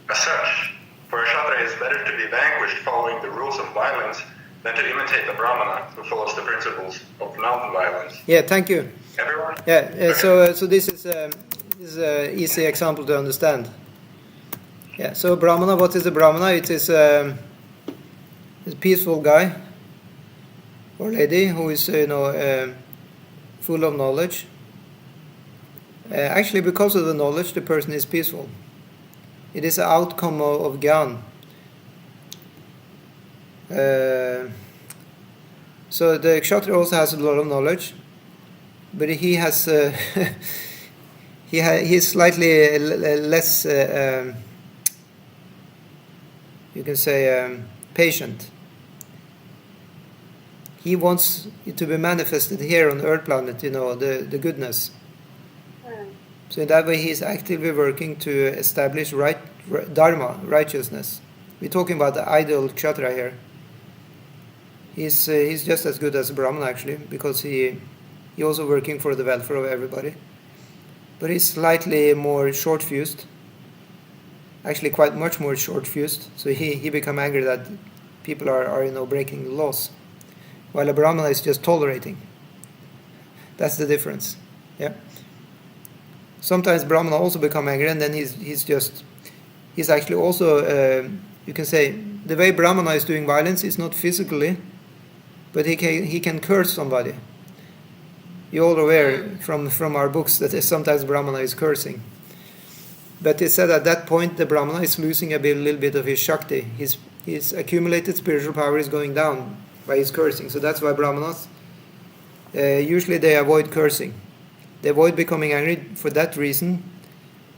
As such, for a Kshatriya it is better to be vanquished following the rules of violence than to imitate the Brahmana who follows the principles of non-violence. Yeah, thank you. Everyone? Yeah, so this is an easy example to understand. Yeah, so Brahmana, what is a Brahmana? It is a peaceful guy or lady who is, full of knowledge. Actually, because of the knowledge, the person is peaceful. It is an outcome of Gyan. So the Kshatriya also has a lot of knowledge, but he has he is slightly less, you can say, patient. He wants it to be manifested here on the earth planet, the goodness. So in that way, he is actively working to establish dharma, righteousness. We're talking about the ideal Kshatriya here. He's just as good as a Brahman, actually, because he also working for the welfare of everybody. But he's slightly more short-fused. Actually, quite much more short-fused. So he become angry that people are breaking the laws, while a Brahmana is just tolerating. That's the difference. Yeah. Sometimes Brahmana also become angry, and then he's actually also, you can say, the way Brahmana is doing violence is not physically, but he can curse somebody. You're all aware from our books that sometimes Brahmana is cursing. But it said at that point the Brahmana is losing a little bit of his Shakti. His accumulated spiritual power is going down by his cursing. So that's why Brahmanas, usually they avoid cursing. They avoid becoming angry for that reason,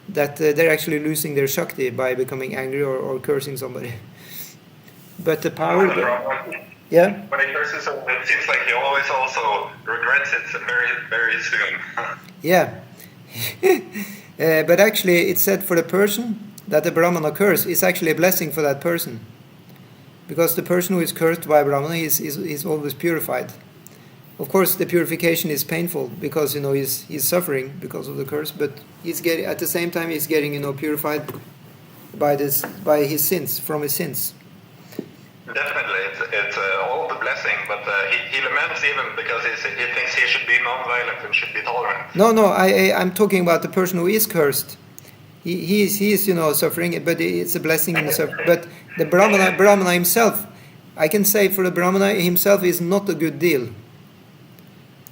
that they're actually losing their Shakti by becoming angry or cursing somebody. But the power... Yeah? When he curses, it seems like he always also regrets it very, very soon. Yeah. But actually, it's said for the person that the Brahmana curse is actually a blessing for that person. Because the person who is cursed by Brahmana is always purified. Of course, the purification is painful because he's suffering because of the curse, but he's getting at the same time he's getting purified by his sins, from his sins. Definitely, it's all the blessing, but he laments even because he thinks he should be non-violent and should be tolerant. No, I'm talking about the person who is cursed. He is suffering, but it's a blessing in the suffering. But the Brahmana himself, I can say for the Brahmana himself is not a good deal.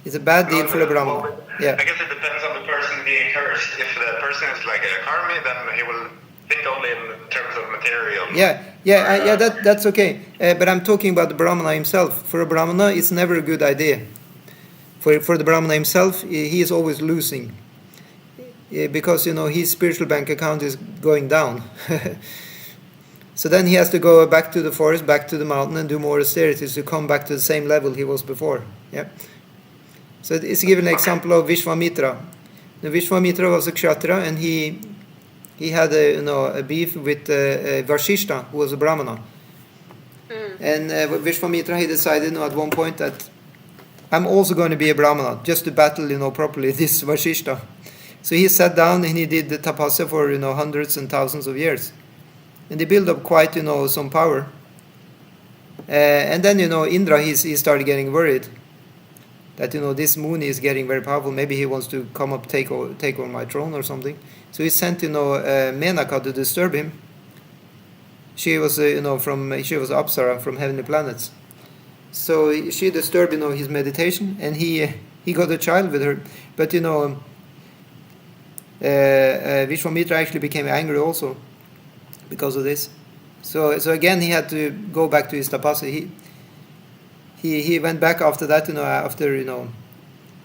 It's a bad deal for the Brahmana. Well, Yeah. I guess it depends on the person being cursed. If the person is like a karmi, then he will think only in terms of material. Yeah. That's okay. But I'm talking about the Brahmana himself. For a Brahmana, it's never a good idea. For the Brahmana himself, he is always losing. Because, his spiritual bank account is going down. So then he has to go back to the forest, back to the mountain, and do more austerities to come back to the same level he was before. Yeah. So it's given an example of Vishwamitra. The Vishwamitra was a Kshatriya, and he had a beef with Vashishta, who was a Brahmana. And Vishwamitra, he decided at one point that I'm also going to be a Brahmana, just to battle properly this Vashishta. So he sat down and he did the tapasya for hundreds and thousands of years, and they built up quite some power. And then Indra he started getting worried that this Muni is getting very powerful. Maybe he wants to come up take over my throne or something. So he sent Menaka to disturb him. She was she was Apsara from heavenly planets. So she disturbed his meditation, and he got a child with her. But Vishwamitra actually became angry also because of this. So again he had to go back to his tapasya. He went back after that, after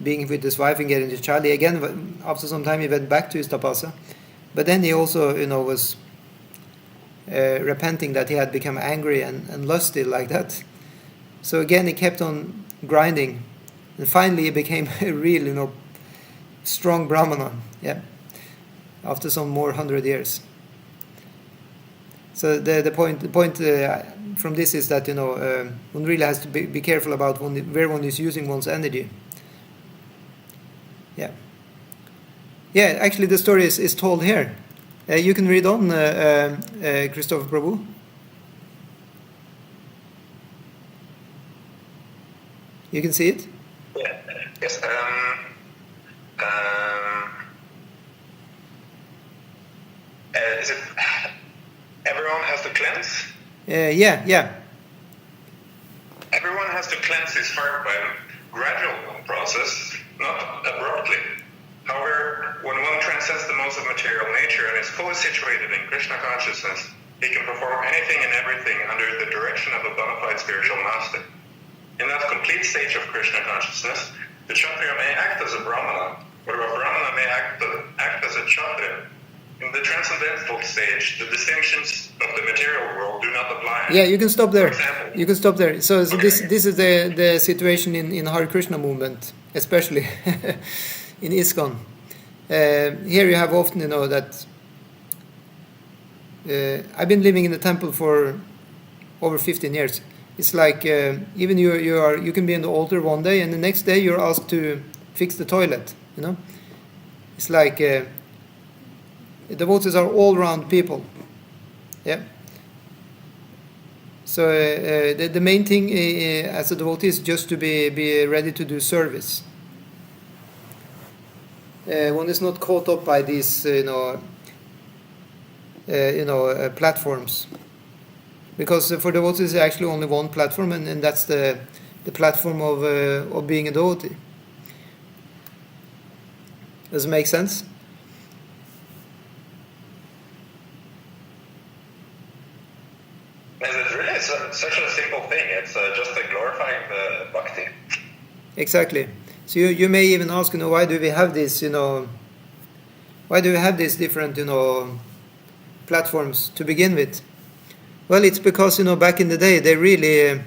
being with his wife and getting the child. Again, after some time, he went back to his tapasya. But then he also, was repenting that he had become angry and lusty like that. So again, he kept on grinding, and finally he became a real, strong Brahmana. Yeah, after some more 100 years. So the point from this is that one really has to be careful about where one is using one's energy. Yeah. Actually, the story is told here. You can read on, Christopher Prabhu. You can see it. Yeah. Yes. Is it? Everyone has to cleanse? Yeah. Everyone has to cleanse his heart by a gradual process, not abruptly. However, when one transcends the modes of material nature and is fully situated in Krishna consciousness, he can perform anything and everything under the direction of a bona fide spiritual master. In that complete stage of Krishna consciousness, the Kshatriya may act as a Brahmana, or a Brahmana may act as a Kshatriya. In the transcendental stage, the distinctions of the material world do not apply. Yeah, you can stop there. For example, you can stop there. So okay. this is the situation in Hare Krishna movement, especially in Iskcon. Here you have often, that I've been living in the temple for over 15 years. It's like even you can be in the altar one day, and the next day you're asked to fix the toilet. It's like. Devotees are all-round people. Yeah. So the main thing as a devotee is just to be ready to do service. One is not caught up by these platforms, because for devotees there's actually only one platform, and that's the platform of being a devotee. Does it make sense? It's really such a simple thing. It's just glorifying the bhakti. Exactly. So you may even ask, why do we have this, why do we have these different, platforms to begin with? Well, it's because, back in the day, they really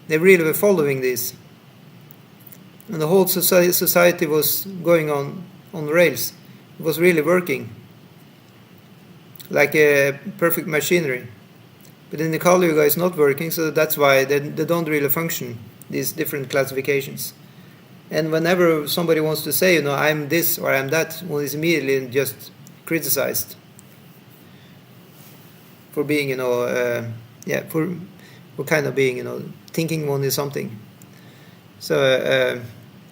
were following this. And the whole society was going on rails. It was really working. Like a perfect machinery. But in the Kali Yuga it's not working, so that's why they don't really function, these different classifications. And whenever somebody wants to say, I'm this or I'm that, one is immediately just criticized for being, for kind of being, thinking one is something. So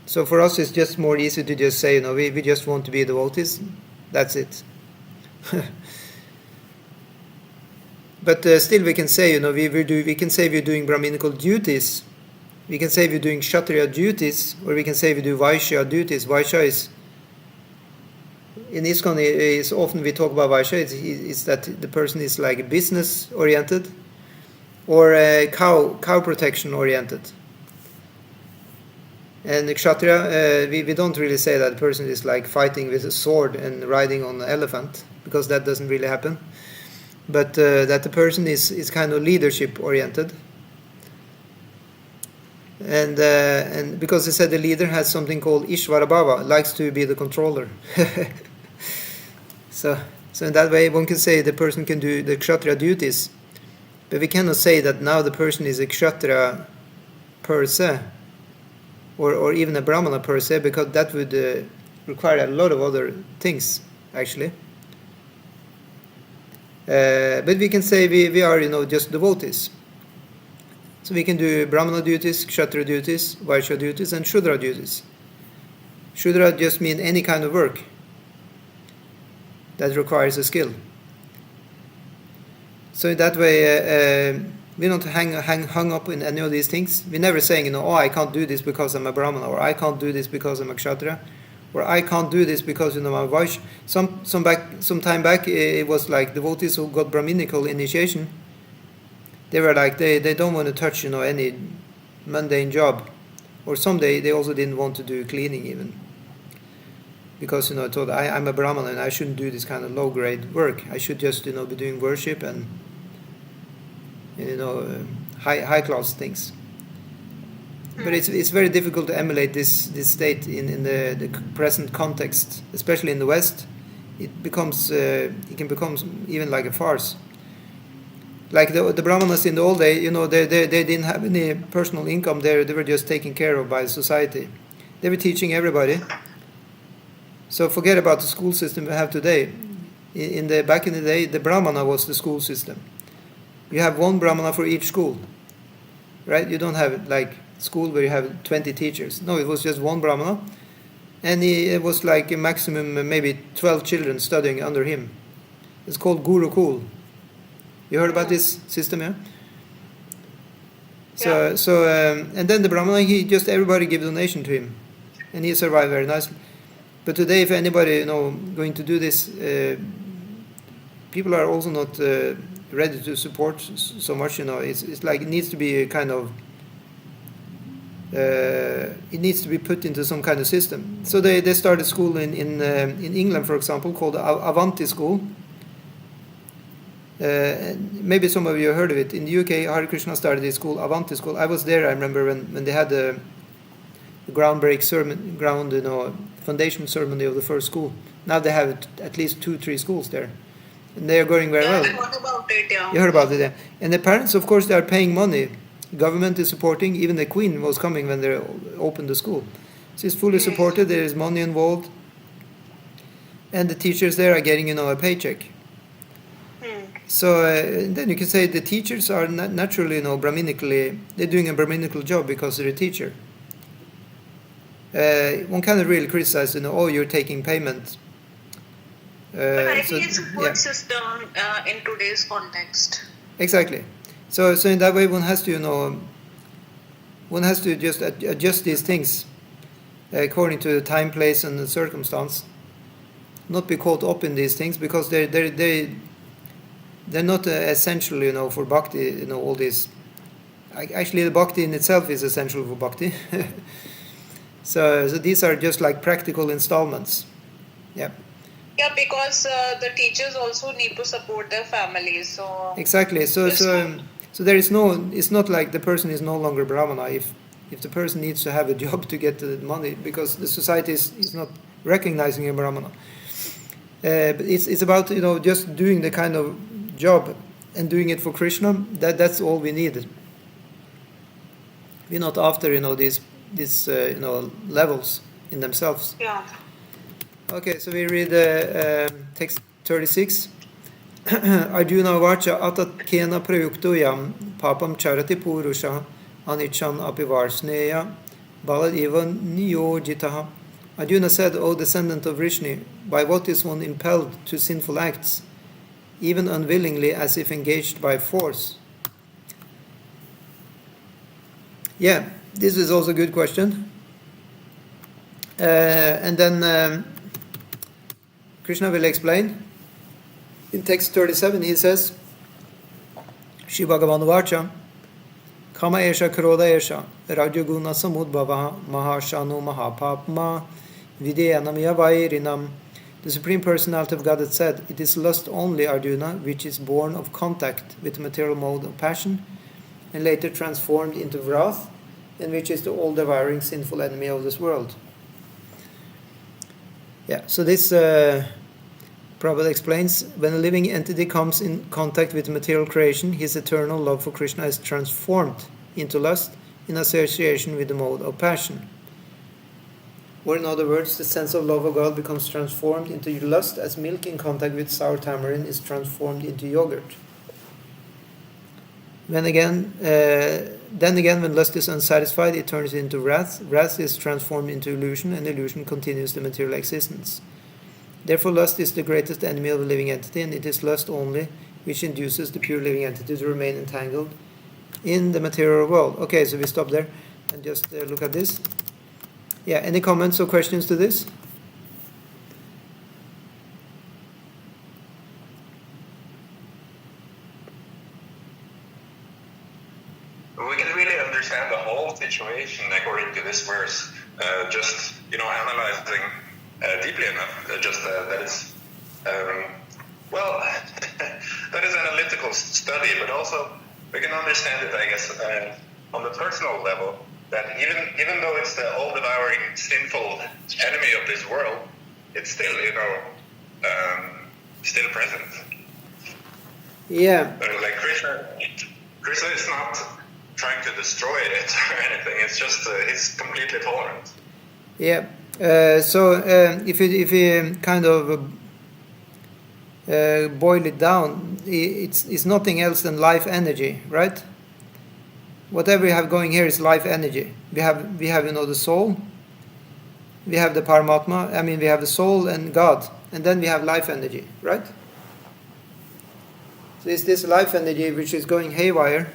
for us it's just more easy to just say, we just want to be devotees. That's it. But still we can say, we can say we're doing Brahminical duties. We can say we're doing Kshatriya duties, or we can say we do Vaishya duties. Vaishya is, in Iskcon, is often we talk about Vaishya, it's that the person is like business oriented, or cow protection oriented. And the Kshatriya, we don't really say that the person is like fighting with a sword and riding on an elephant, because that doesn't really happen. But that the person is kind of leadership oriented, and because they said the leader has something called Ishvara Bhava, likes to be the controller. So in that way one can say the person can do the Kshatriya duties, but we cannot say that now the person is a Kshatriya per se, or even a Brahmana per se, because that would require a lot of other things actually. But we can say we are, just devotees. So we can do Brahmana duties, Kshatriya duties, Vaishya duties, and Shudra duties. Shudra just means any kind of work that requires a skill. So in that way, we don't hung up in any of these things. We're never saying, oh, I can't do this because I'm a Brahmana, or I can't do this because I'm a Kshatriya, or I can't do this because I'm a Vaishya. Some time back, it was like devotees who got Brahminical initiation. They were like, they don't want to touch, any mundane job. Or some they also didn't want to do cleaning even. Because, I thought, I'm a Brahmana and I shouldn't do this kind of low-grade work. I should just, be doing worship and, high-class things. But it's very difficult to emulate this state in the present context, especially in the West. It can become even like a farce. Like the Brahmanas in the old day, they didn't have any personal income. They were just taken care of by society. They were teaching everybody. So forget about the school system we have today. Back in the day, the Brahmana was the school system. You have one Brahmana for each school, right? You don't have like school where you have 20 teachers. No, it was just one Brahmana, and it was like a maximum maybe 12 children studying under him. It's called Gurukul. You heard about this system, yeah? And then the Brahmana, everybody give donation to him, and he survived very nicely. But today, if anybody going to do this, people are also not ready to support so much. It's like it needs to be a kind of it needs to be put into some kind of system. So they started school in England, for example, called Avanti School. Maybe some of you heard of it. In the UK, Hare Krishna started his school, Avanti School. I was there. I remember when they had the foundation ceremony of the first school. Now they have at least 2-3 schools there, and they are going very well. I heard about it. Yeah. You heard about it, yeah. And the parents, of course, they are paying money. Government is supporting. Even the Queen was coming when they opened the school. So it's fully supported. There is money involved, and the teachers there are getting a paycheck. So then you can say the teachers are naturally, Brahminically, they're doing a Brahminical job because they're a teacher. One cannot really criticize, you're taking payment. But I think it's a good system in today's context. Exactly. So in that way, one has to just adjust these things according to the time, place, and the circumstance. Not be caught up in these things because they're not essential, for bhakti. All these. Actually, the bhakti in itself is essential for bhakti. So these are just like practical installments. Yeah. Yeah, because the teachers also need to support their families. So exactly. So there is it's not like the person is no longer Brahmana if the person needs to have a job to get the money because the society is not recognizing a Brahmana. But it's about just doing the kind of job and doing it for Krishna. That's all we need. We're not after these levels in themselves. Yeah. Okay, so we read text 36. Arjuna vacha atat kena prayuktoyam papam charati purusha anichan apivarsneya balad evan niyojitaha. Arjuna said, O descendant of Vrishni, by what is one impelled to sinful acts, even unwillingly as if engaged by force? Yeah, this is also a good question. And then Krishna will explain. In text 37 he says, Shri Bhagavan Vacha, Kama Esha Kroda Esha, Rajaguna Samudbhava, Mahashanu Mahapapma, Videyanamya Vairinam. The Supreme Personality of Godhead said, it is lust only, Arjuna, which is born of contact with the material mode of passion, and later transformed into wrath, and which is the all-devouring sinful enemy of this world. Yeah, so this Prabhupada explains, when a living entity comes in contact with material creation, his eternal love for Krishna is transformed into lust in association with the mode of passion. Or in other words, the sense of love of God becomes transformed into lust as milk in contact with sour tamarind is transformed into yogurt. Then again, then again, when lust is unsatisfied, it turns into wrath. Wrath is transformed into illusion, and illusion continues the material existence. Therefore, lust is the greatest enemy of the living entity, and it is lust only which induces the pure living entity to remain entangled in the material world. Okay, so we stop there and just look at this. Yeah, any comments or questions to this? We can really understand the whole situation according to this verse, just, analyzing deeply enough, that is, well, that is analytical study, but also we can understand it, I guess, on the personal level, that even though it's the all-devouring, sinful enemy of this world, it's still, still present. Yeah. Like Krishna is not trying to destroy it or anything. It's just he's completely tolerant. Yeah. So if you kind of boil it down, it's nothing else than life energy, right? Whatever we have going here is life energy. We have the soul. We have the Paramatma. I mean, we have the soul and God, and then we have life energy, right? So it's this life energy which is going haywire.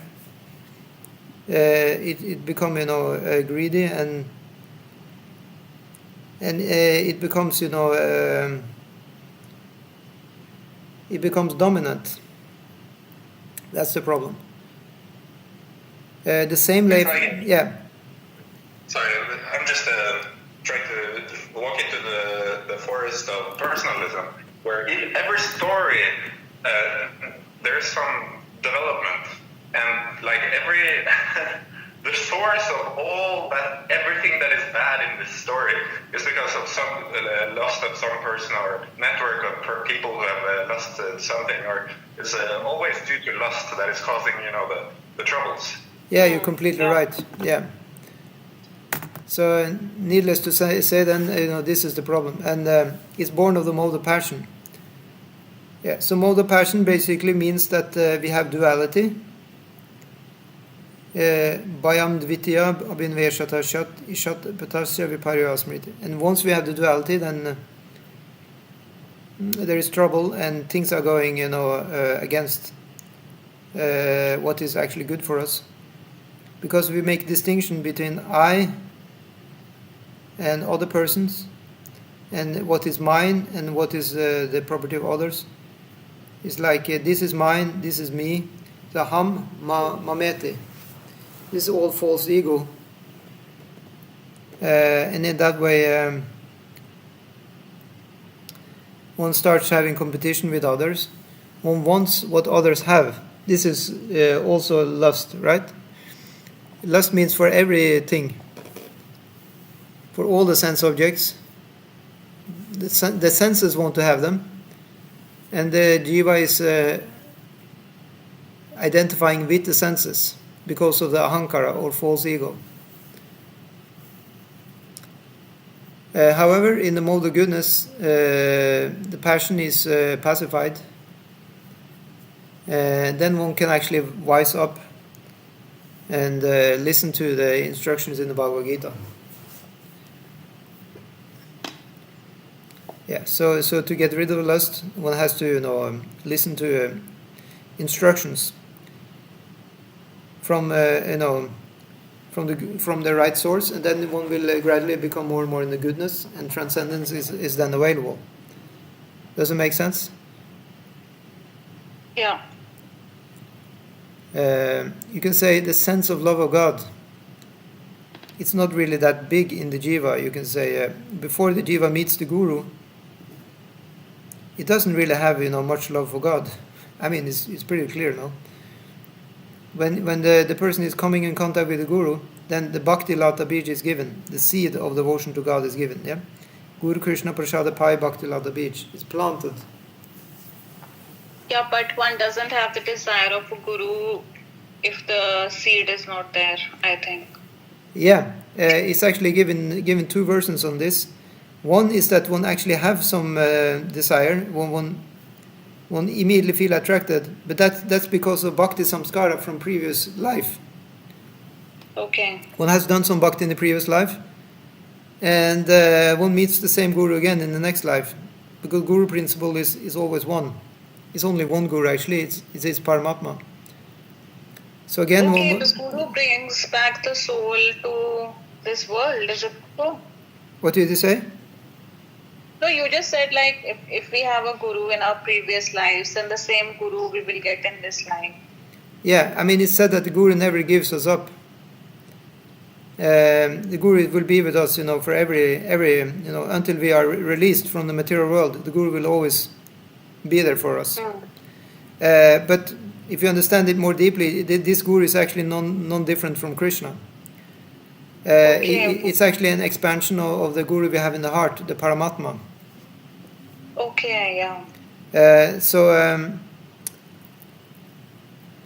It become greedy and it becomes it becomes dominant. That's the problem. The same life, yeah. Sorry, I'm just trying to walk into the forest of personalism, where in every story there's some development, and like the source of everything that is bad in this story is because of some lust of some person or network of people who have lusted something, or it's always due to lust that is causing the troubles. Yeah, you're completely right. Yeah. So, needless to say, then this is the problem, and it's born of the mode of passion. Yeah. So, mode of passion basically means that we have duality. Bayam dvitiya abhinveshata shat ishat patasya viparya smriti. And once we have the duality, then there is trouble, and things are going, against what is actually good for us. Because we make distinction between I and other persons, and what is mine and what is the property of others. It's like this is mine, this is me. The ham mameti. This is all false ego. And in that way, one starts having competition with others. One wants what others have. This is also lust, right? Lust means for everything, for all the sense objects. The senses want to have them, and the jiva is identifying with the senses because of the ahankara or false ego. However, in the mode of goodness, the passion is pacified, then one can actually wise up and listen to the instructions in the Bhagavad Gita. Yeah, so to get rid of lust, one has to listen to instructions from from the right source, and then one will gradually become more and more in the goodness, and transcendence is then available. Does it make sense? Yeah. You can say the sense of love of God, it's not really that big in the jiva. You can say before the jiva meets the guru, it doesn't really have much love for God. I mean, it's pretty clear, no? When the person is coming in contact with the guru, then the bhakti lata bij is given, the seed of devotion to God is given. Yeah, Guru Krishna Prasada Pai Bhakti Lata bij is planted. Yeah, but one doesn't have the desire of a guru if the seed is not there, I think. Yeah, it's actually given two versions on this. One is that one actually have some desire, one immediately feel attracted, but that's because of bhakti samskara from previous life. Okay. One has done some bhakti in the previous life, and one meets the same guru again in the next life, because guru principle is always one. It's only one guru actually. It is Paramatma. So again, okay, this guru brings back the soul to this world. Is it so? What did you say? No, you just said like if we have a guru in our previous lives, then the same guru we will get in this life. Yeah, I mean it's said that the guru never gives us up. The guru will be with us, for every until we are released from the material world. The guru will always be there for us. But if you understand it more deeply, this guru is actually non-different from Krishna. It's actually an expansion of the guru we have in the heart, the Paramatma. Okay, yeah.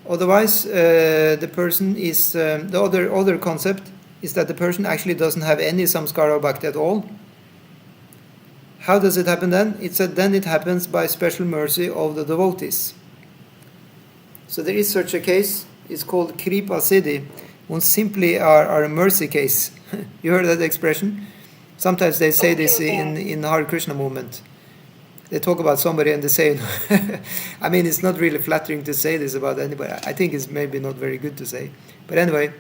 Otherwise, the person is the other concept is that the person actually doesn't have any samskara bhakti at all. How does it happen then? It said then it happens by special mercy of the devotees. So there is such a case. It's called kripa siddhi. One simply are a mercy case. You heard that expression? Sometimes they say this in the Hare Krishna movement. They talk about somebody and they say, I mean, it's not really flattering to say this about anybody. I think it's maybe not very good to say. But anyway,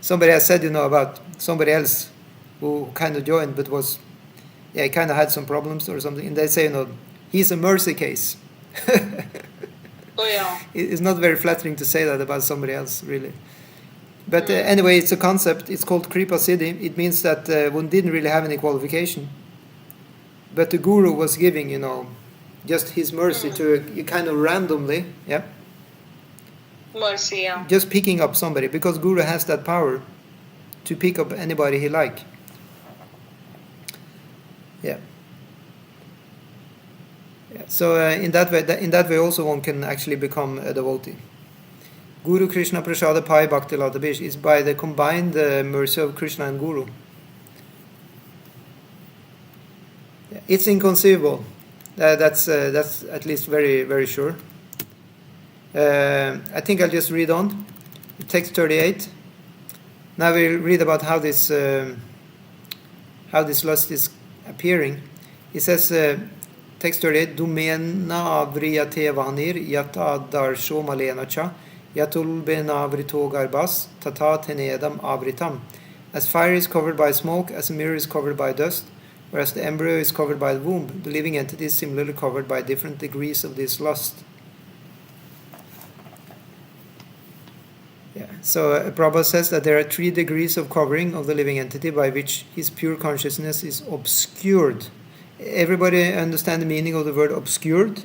somebody has said, about somebody else who kind of joined but was, kind of had some problems or something. And they say, he's a mercy case. Oh, yeah. It's not very flattering to say that about somebody else, really. But anyway, it's a concept. It's called kripa siddhi. It means that one didn't really have any qualification. But the guru was giving, just his mercy to you kind of randomly, Mercy, yeah. just picking up somebody, because guru has that power to pick up anybody he like. Yeah. So in that way also one can actually become a devotee. Guru Krishna Prasada Pai Bhakti Latabish is by the combined mercy of Krishna and Guru. It's inconceivable. That's at least very, very sure. I think I'll just read on. Text 38. Now we'll read about how this lust is appearing. It says, text 38, Dumena avriyate vanir yata darsho malenacha yatul ben avrito garbas tata tenedam avritam. As fire is covered by smoke, as a mirror is covered by dust, whereas the embryo is covered by the womb, the living entity is similarly covered by different degrees of this lust. So Prabhupada says that there are 3 degrees of covering of the living entity by which his pure consciousness is obscured. Everybody understand the meaning of the word obscured?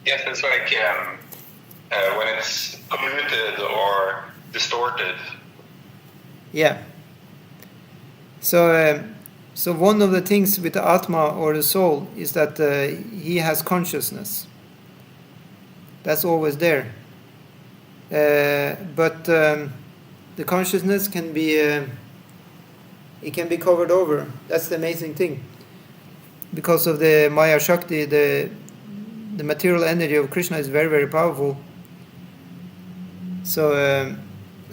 Yes, it's like when it's polluted or distorted. Yeah. So one of the things with the Atma or the soul is that he has consciousness. That's always there. But the consciousness can be it can be covered over. That's the amazing thing. Because of the Maya Shakti, the material energy of Krishna is very, very powerful. So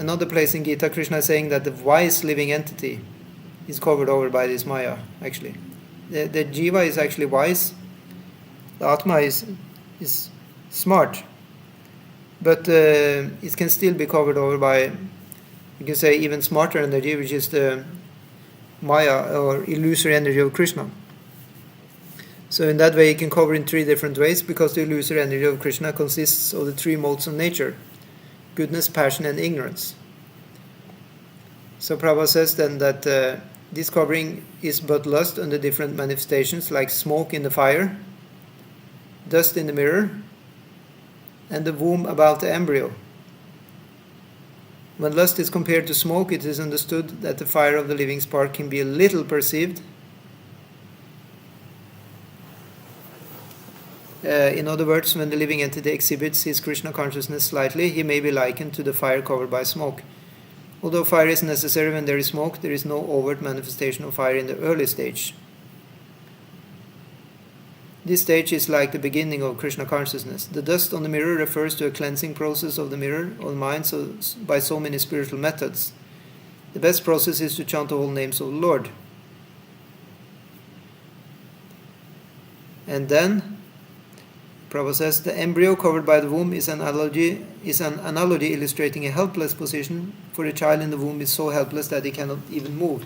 another place in Gita, Krishna is saying that the wise living entity is covered over by this Maya, actually. The Jiva is actually wise. The Atma is smart. But it can still be covered over by, you can say, even smarter energy, which is the Maya or illusory energy of Krishna. So in that way, it can cover in 3 different ways, because the illusory energy of Krishna consists of the 3 modes of nature: goodness, passion, and ignorance. So Prabhupada says then that this covering is but lust under different manifestations, like smoke in the fire, dust in the mirror, and the womb about the embryo. When lust is compared to smoke, it is understood that the fire of the living spark can be a little perceived. In other words, when the living entity exhibits his Krishna consciousness slightly, he may be likened to the fire covered by smoke. Although fire is necessary when there is smoke, there is no overt manifestation of fire in the early stage. This stage is like the beginning of Krishna consciousness. The dust on the mirror refers to a cleansing process of the mirror of the mind by so many spiritual methods. The best process is to chant the whole names of the Lord. And then, Prabhupada says, the embryo covered by the womb is an analogy illustrating a helpless position, for the child in the womb is so helpless that he cannot even move.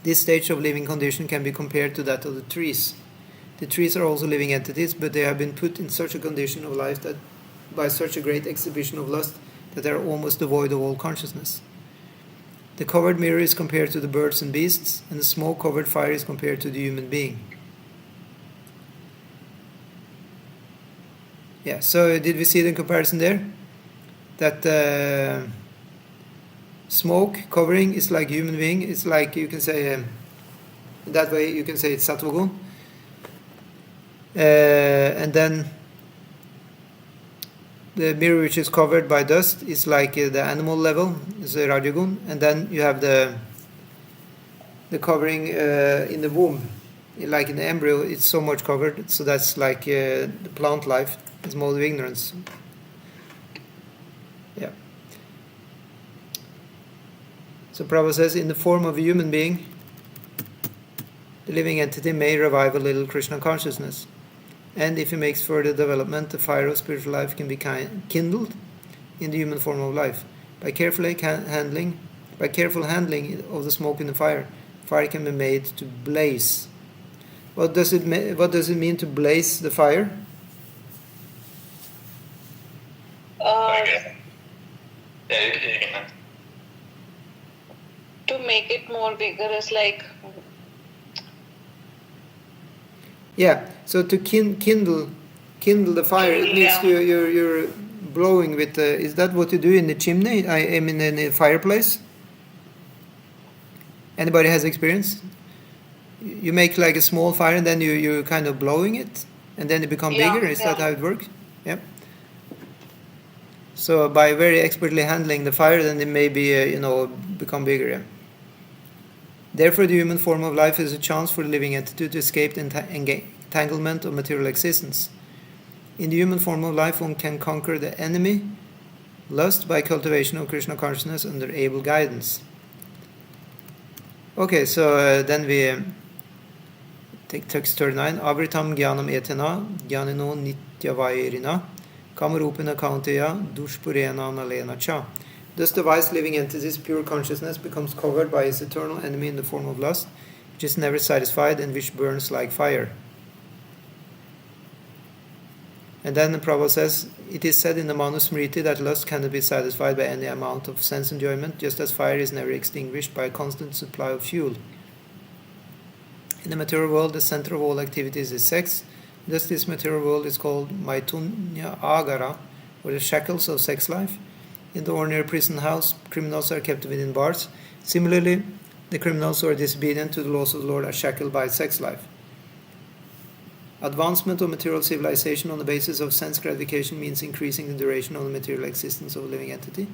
This stage of living condition can be compared to that of the trees. The trees are also living entities, but they have been put in such a condition of life that by such a great exhibition of lust that they are almost devoid of all consciousness. The covered mirror is compared to the birds and beasts, and the smoke-covered fire is compared to the human being. Yeah, so did we see the comparison there? That smoke covering is like human being. It's like, you can say, that way you can say it's sattva-gun. And then the mirror which is covered by dust is like the animal level, is a rajagun. And then you have the covering in the womb. Like in the embryo, it's so much covered, so that's like the plant life. It's mode of ignorance. Yeah. So Prabhupada says, in the form of a human being, the living entity may revive a little Krishna consciousness. And if he makes further development, the fire of spiritual life can be kindled in the human form of life. By careful handling of the smoke in the fire can be made to blaze. What does it mean to blaze the fire? To make it more vigorous, like. Yeah, so to kindle the fire, it means you're blowing with. Is that what you do in the chimney? I mean, in the fireplace. Anybody has experience? You make like a small fire, and then you're kind of blowing it, and then it becomes bigger. Is that how it works? Yep. So by very expertly handling the fire, then it may be, become bigger. Yeah. Therefore, the human form of life is a chance for the living entity to escape the entanglement of material existence. In the human form of life, one can conquer the enemy, lust, by cultivation of Krishna consciousness under able guidance. Okay, so then we take text 39. Avritam jnanam etena, jnanino nityavairina, kamarupena kaunteya, dushpurena nalena cha. Thus the wise living entity's pure consciousness becomes covered by his eternal enemy in the form of lust, which is never satisfied and which burns like fire. And then the Prabhupada says, it is said in the Manusmriti that lust cannot be satisfied by any amount of sense enjoyment, just as fire is never extinguished by a constant supply of fuel. In the material world, the center of all activities is sex. Thus this material world is called Maitunya Agara, or the shackles of sex life. In the ordinary prison house, criminals are kept within bars. Similarly, the criminals who are disobedient to the laws of the Lord are shackled by sex life. Advancement of material civilization on the basis of sense gratification means increasing the duration of the material existence of a living entity.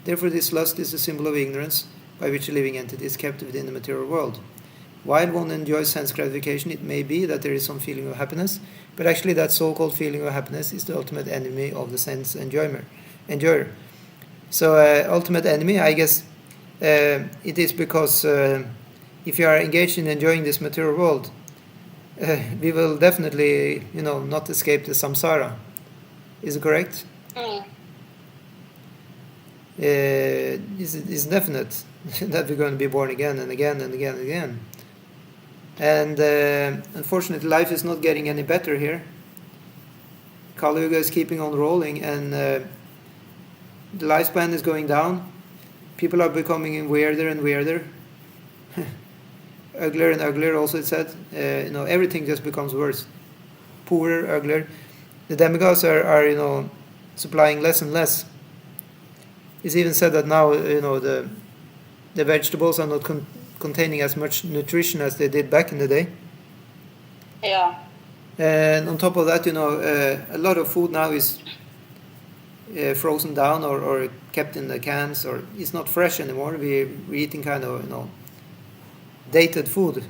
Therefore, this lust is a symbol of ignorance by which a living entity is kept within the material world. While one enjoys sense gratification, it may be that there is some feeling of happiness, but actually that so-called feeling of happiness is the ultimate enemy of the sense enjoyer. So, ultimate enemy, I guess, it is because if you are engaged in enjoying this material world, we will definitely, not escape the samsara. Is it correct? It's definite that we're going to be born again and again and again and again. And unfortunately, life is not getting any better here. Kali Yuga is keeping on rolling, and the lifespan is going down. People are becoming weirder and weirder. Uglier and uglier, also it said. Everything just becomes worse. Poorer, uglier. The demigods are supplying less and less. It's even said that now, the vegetables are not containing as much nutrition as they did back in the day. Yeah. And on top of that, a lot of food now is frozen down or kept in the cans, or it's not fresh anymore. We're eating kind of, dated food.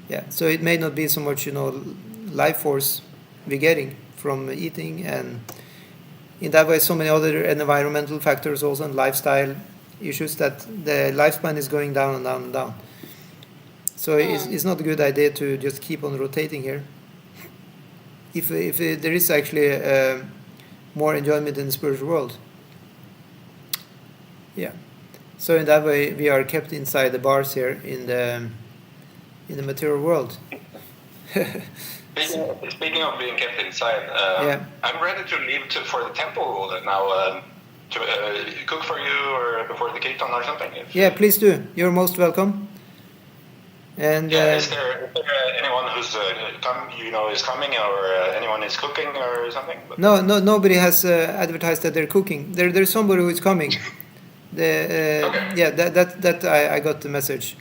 Yeah, so it may not be so much, life force we're getting from eating, and in that way so many other environmental factors also, and lifestyle issues, that the lifespan is going down and down and down. So it's not a good idea to just keep on rotating here. If there is actually more enjoyment in the spiritual world. Yeah. So in that way we are kept inside the bars here in the material world. Speaking of being kept inside, I'm ready to leave for the temple now to cook for you or before the kirtan or something. Yeah, please do. You're most welcome. And is there anyone who's is coming, or anyone is cooking or something? No, nobody has advertised that they're cooking. There's somebody who is coming. That I got the message.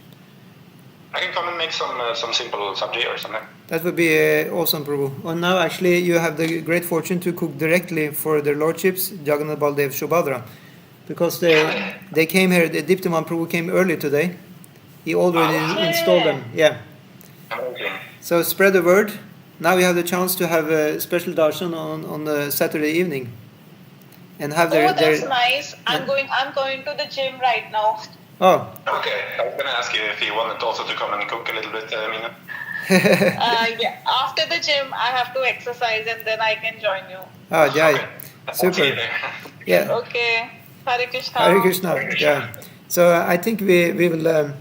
I can come and make some simple sabji or something. That would be awesome, Prabhu. And now actually you have the great fortune to cook directly for their lordships, Jagannath, Baldev, Shubhadra, because they came here. The Diptiman Prabhu came early today. He already installed them. Yeah. Amazing. So spread the word. Now we have the chance to have a special darshan on the Saturday evening, and have that's nice. I'm going to the gym right now. Oh. Okay. I was going to ask you if you wanted also to come and cook a little bit, Mina. Yeah. After the gym, I have to exercise, and then I can join you. Oh, yeah. Okay. Super. Yeah. Okay. Hare Krishna. Hare Krishna. Yeah. So I think we will.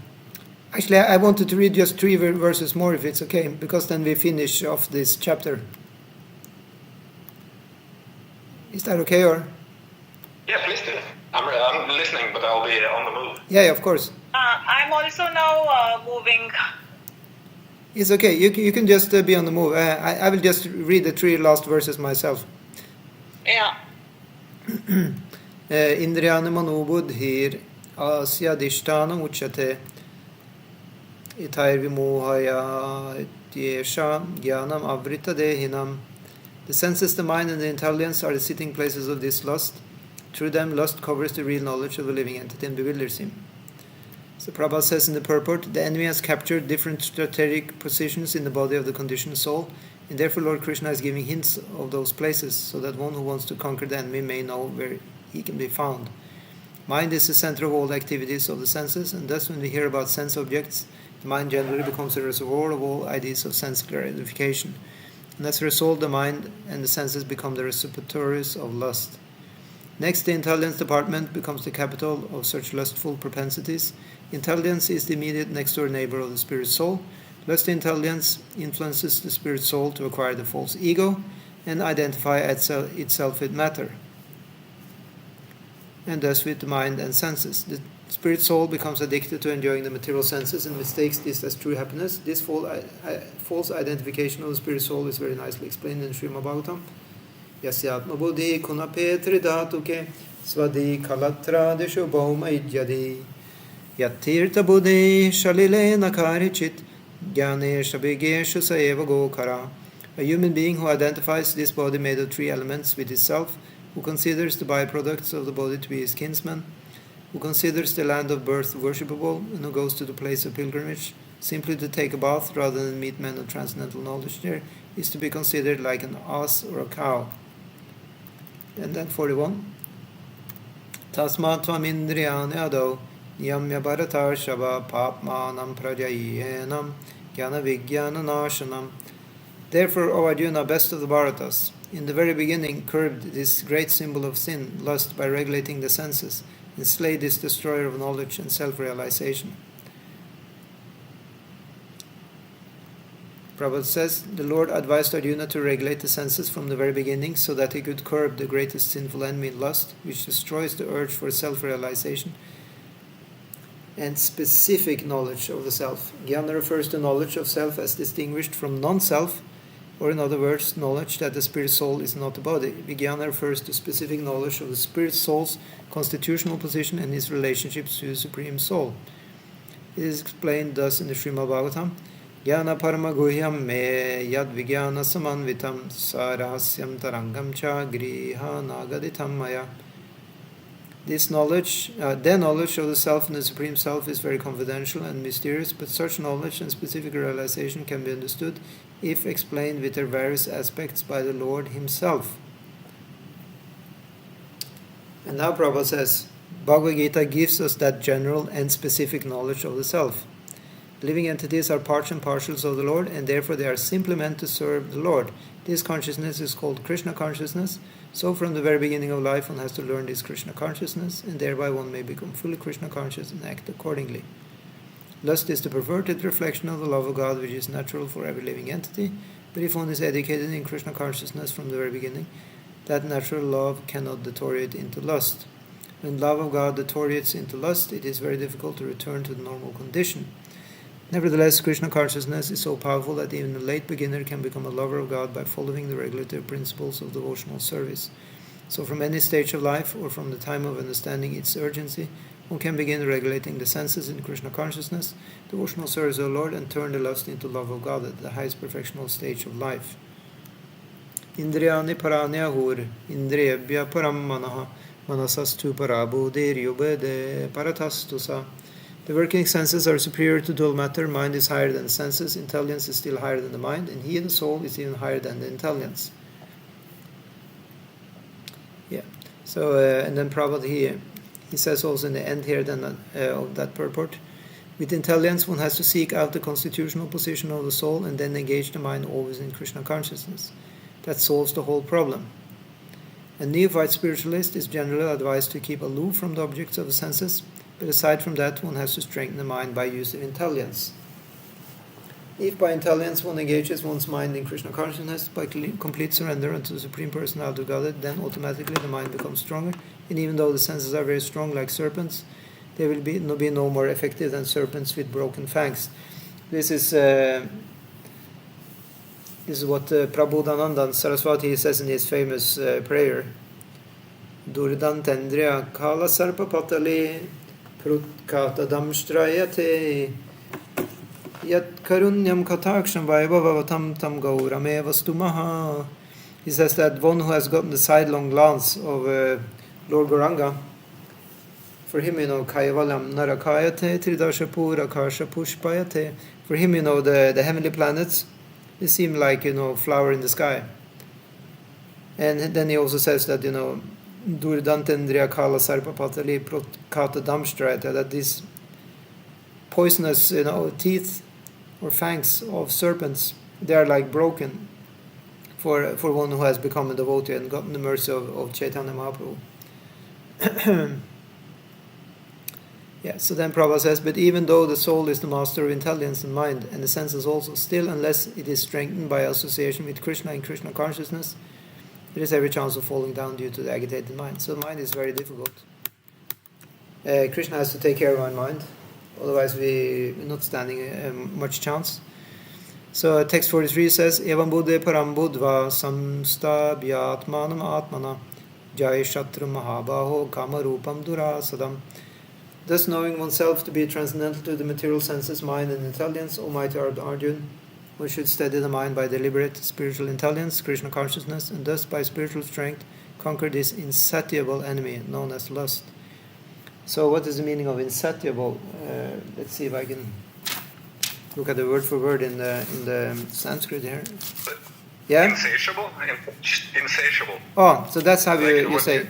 Actually, I wanted to read just 3 verses more, if it's okay, because then we finish off this chapter. Is that okay, or? Yeah, please do. I'm listening, but I'll be on the move. Yeah, of course. I'm also now moving. It's okay. You can just be on the move. I will just read the 3 last verses myself. Yeah. Indriyana manobudhir asya dishtanam uchate itair vimohaya ityesha jnanam avrita dehinam. The senses, the mind, and the intelligence are the sitting places of this lust. Through them, lust covers the real knowledge of the living entity and bewilders him. So Prabhupada says in the purport, the enemy has captured different strategic positions in the body of the conditioned soul, and therefore Lord Krishna is giving hints of those places, so that one who wants to conquer the enemy may know where he can be found. Mind is the center of all the activities of the senses, and thus when we hear about sense objects, the mind generally becomes a reservoir of all ideas of sense gratification. And as a result, the mind and the senses become the repositories of lust. Next, the intelligence department becomes the capital of such lustful propensities. Intelligence is the immediate next-door neighbor of the spirit soul. Lust intelligence influences the spirit soul to acquire the false ego and identify itself with matter, and thus with the mind and senses. The spirit soul becomes addicted to enjoying the material senses and mistakes this as true happiness. This false identification of the spirit soul is very nicely explained in Srimad Bhagavatam. Yasyatma buddhi kunapetri dhatuke svadi kalatra deshu bhauma idyadi yatirtha buddhi shalile nakarichit jnane shabigeshu saeva gokara. A human being who identifies this body made of 3 elements with itself, who considers the byproducts of the body to be his kinsman, who considers the land of birth worshipable, and who goes to the place of pilgrimage simply to take a bath rather than meet men of transcendental knowledge there, is to be considered like an ass or a cow. And then 41. Tasmat tvam indriyani ado niyamya bharatar shava papmanam prajayenam jnana vijnana nashanam. Therefore, O Arjuna, best of the Bharatas, in the very beginning curbed this great symbol of sin, lust, by regulating the senses, and slay this destroyer of knowledge and self-realization. Prabhupada says, the Lord advised Arjuna to regulate the senses from the very beginning so that he could curb the greatest sinful enemy, lust, which destroys the urge for self-realization and specific knowledge of the self. Jnana refers to knowledge of self as distinguished from non-self, or in other words, knowledge that the spirit soul is not the body. Vijnana refers to specific knowledge of the spirit soul's constitutional position and his relationships to the Supreme Soul. It is explained thus in the Srimad Bhagavatam, Jnana paramaguhyam me yad vijnana samanvitam sarahasyam tarangam cha griha nagaditam maya. This knowledge, their knowledge of the Self and the Supreme Self is very confidential and mysterious, but such knowledge and specific realization can be understood if explained with their various aspects by the Lord Himself. And now Prabhupada says, Bhagavad Gita gives us that general and specific knowledge of the Self. Living entities are parts and parcels of the Lord, and therefore they are simply meant to serve the Lord. This consciousness is called Krishna consciousness. So from the very beginning of life one has to learn this Krishna consciousness, and thereby one may become fully Krishna conscious and act accordingly. Lust is the perverted reflection of the love of God, which is natural for every living entity, but if one is educated in Krishna consciousness from the very beginning, that natural love cannot deteriorate into lust. When love of God deteriorates into lust, it is very difficult to return to the normal condition. Nevertheless, Krishna consciousness is so powerful that even a late beginner can become a lover of God by following the regulative principles of devotional service. So from any stage of life, or from the time of understanding its urgency, one can begin regulating the senses in Krishna consciousness, devotional service of the Lord, and turn the lust into love of God at the highest perfectional stage of life. Indriyani parani ahur, indriyabhya param manaha, manasastu parabodhiryubede paratastusa. The working senses are superior to dual matter, mind is higher than the senses, intelligence is still higher than the mind, and he, the soul, is even higher than the intelligence. Yeah. So, and then Prabhupada, he says also in the end here then of that purport, with intelligence one has to seek out the constitutional position of the soul and then engage the mind always in Krishna consciousness. That solves the whole problem. A neophyte spiritualist is generally advised to keep aloof from the objects of the senses, but aside from that, one has to strengthen the mind by use of intelligence. If by intelligence one engages one's mind in Krishna consciousness by complete surrender unto the Supreme Personality of Godhead, then automatically the mind becomes stronger, and even though the senses are very strong like serpents, they will be no more effective than serpents with broken fangs. This is what Prabodhananda Saraswati says in his famous prayer. Durdantendriya kala sarpa patali Prutkata damstrayate yat karunyam kataksham vaibhavatam tam gaurame vastumaha. He says that one who has gotten the sidelong glance of Lord Gauranga, for him, Kayavalam narakayate tridashapura kasha pushpayate. For him, the heavenly planets, they seem like, flower in the sky. And then he also says that, Durdantendriya kala sarpa patali protkata damstrayate, that these poisonous, teeth or fangs of serpents, they are like broken for one who has become a devotee and gotten the mercy of Chaitanya Mahaprabhu. Yeah, so then Prabhupada says, but even though the soul is the master of intelligence and mind, and the senses also, still unless it is strengthened by association with Krishna and Krishna consciousness, there is every chance of falling down due to the agitated mind. So mind is very difficult. Krishna has to take care of our mind, otherwise we're not standing much chance. So text 43 says, Evam buddhe param buddva samstabhyatmanam atmana jai shatra mahabaho kama rupam durasadam. Thus knowing oneself to be transcendental to the material senses, mind and intelligence, Almighty Arjuna, one should steady the mind by deliberate spiritual intelligence, Krishna consciousness, and thus by spiritual strength conquer this insatiable enemy known as lust. So what is the meaning of insatiable? Let's see if I can look at the word for word in the Sanskrit here. Yeah? Insatiable? Insatiable. Oh, so that's how you say.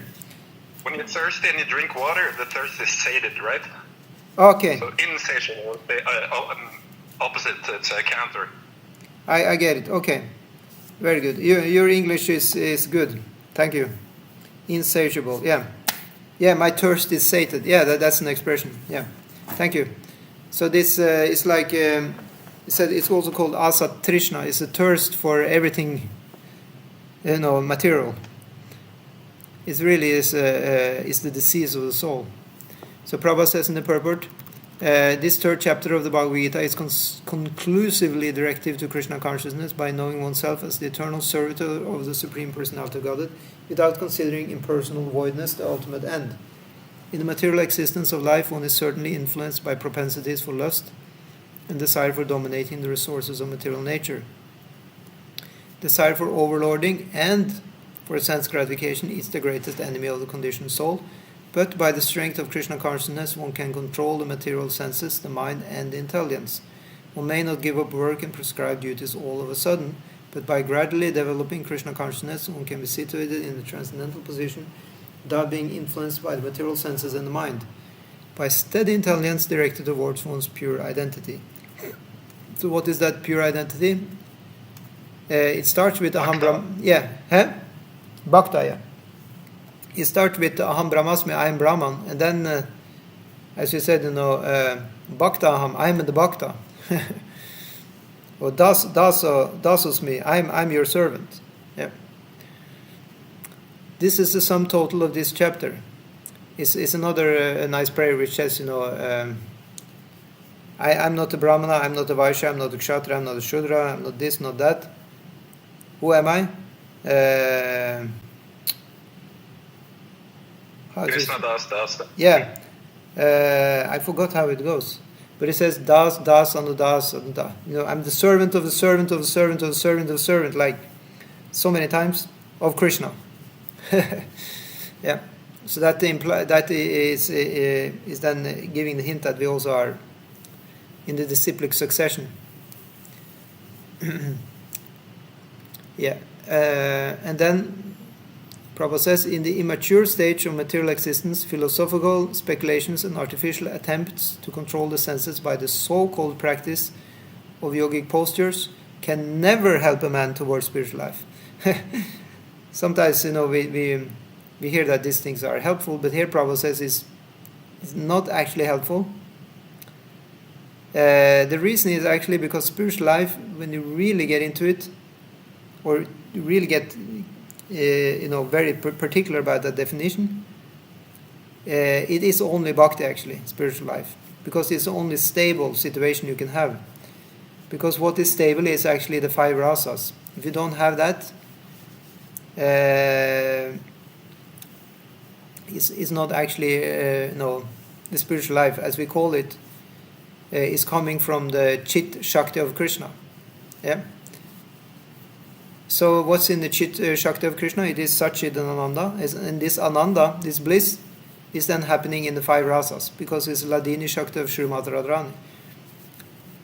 When you're thirsty and you drink water, the thirst is sated, right? Okay. So insatiable is the opposite, it's a counter. I get it. Okay. Very good. Your English is good. Thank you. Insatiable. Yeah. Yeah, my thirst is sated. Yeah, that's an expression. Yeah. Thank you. So this is like, it said it's also called asat trishna. It's a thirst for everything, material. It really is the disease of the soul. So Prabhupada says in the purport, this third chapter of the Bhagavad Gita is conclusively directive to Krishna consciousness by knowing oneself as the eternal servitor of the Supreme Personality of Godhead, without considering impersonal voidness the ultimate end. In the material existence of life, one is certainly influenced by propensities for lust and desire for dominating the resources of material nature. Desire for overlording and for sense gratification is the greatest enemy of the conditioned soul, But by the strength of Krishna consciousness, one can control the material senses, the mind, and the intelligence. One may not give up work and prescribed duties all of a sudden, but by gradually developing Krishna consciousness, one can be situated in the transcendental position without being influenced by the material senses and the mind, by steady intelligence directed towards one's pure identity. So what is that pure identity? It starts with Aham Brahma. Yeah. Bhakta, yeah. It starts with Aham Brahmasmi, I am Brahman, and then, as you said, Bhakta Aham, I am the Bhakta. Or Dasosmi, I'm your servant. Yeah. This is the sum total of this chapter. It's another nice prayer which says, I'm not a Brahmana, I'm not a Vaishya, I'm not a Kshatriya, I'm not a Shudra, I'm not this, not that. Who am I? Krishna Das. Yeah. I forgot how it goes. But it says Das, and the Das, and the Da. I'm the servant of the servant of the servant of the servant of the servant, like so many times, of Krishna. Yeah. So that is then giving the hint that we also are in the disciplic succession. Yeah. And then Prabhupada says, in the immature stage of material existence, philosophical speculations and artificial attempts to control the senses by the so-called practice of yogic postures can never help a man towards spiritual life. Sometimes, we hear that these things are helpful, but here Prabhupada says it's not actually helpful. The reason is actually because spiritual life, when you really get into it, or you really get very particular about that definition, it is only bhakti actually, spiritual life, because it's the only stable situation you can have. Because what is stable is actually the 5 rasas. If you don't have that, it's not actually the spiritual life as we call it is coming from the Chit Shakti of Krishna. Yeah. So what's in the Chit Shakti of Krishna? It is Satchid and Ananda. And this Ananda, this bliss, is then happening in the 5 rasas, because it's Ladini Shakti of Srimad Radharani.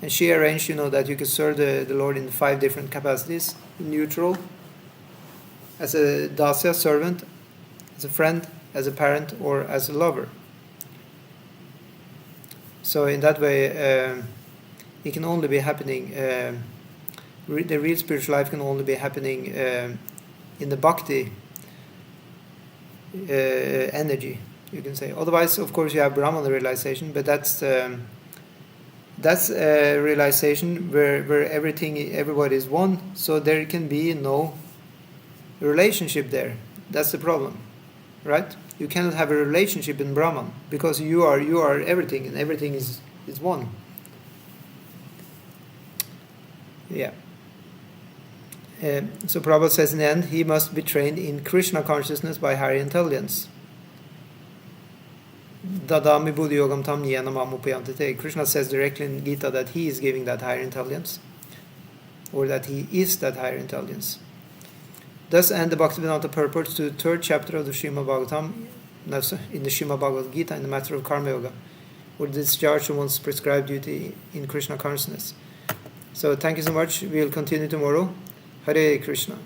And she arranged, that you could serve the Lord in 5 different capacities: neutral, as a dasya, servant, as a friend, as a parent, or as a lover. So in that way, it can only be happening. The real spiritual life can only be happening in the bhakti energy, you can say. Otherwise, of course, you have Brahmana realization, but that's a realization where everybody is one. So there can be no relationship there. That's the problem, right? You cannot have a relationship in Brahman, because you are everything, and everything is one. Yeah. So Prabhupada says in the end, he must be trained in Krishna consciousness by higher intelligence. Dadami buddhi yogam tam jnanam amupayantite. Krishna says directly in Gita that he is giving that higher intelligence, or that he is that higher intelligence. Thus end the Bhaktivedanta purports to the 3rd chapter of the Srimad Bhagavatam, in the Srimad Bhagavad Gita, in the matter of Karma Yoga, or the discharge of one's prescribed duty in Krishna consciousness. So thank you so much. We'll continue tomorrow. Hare Krishna.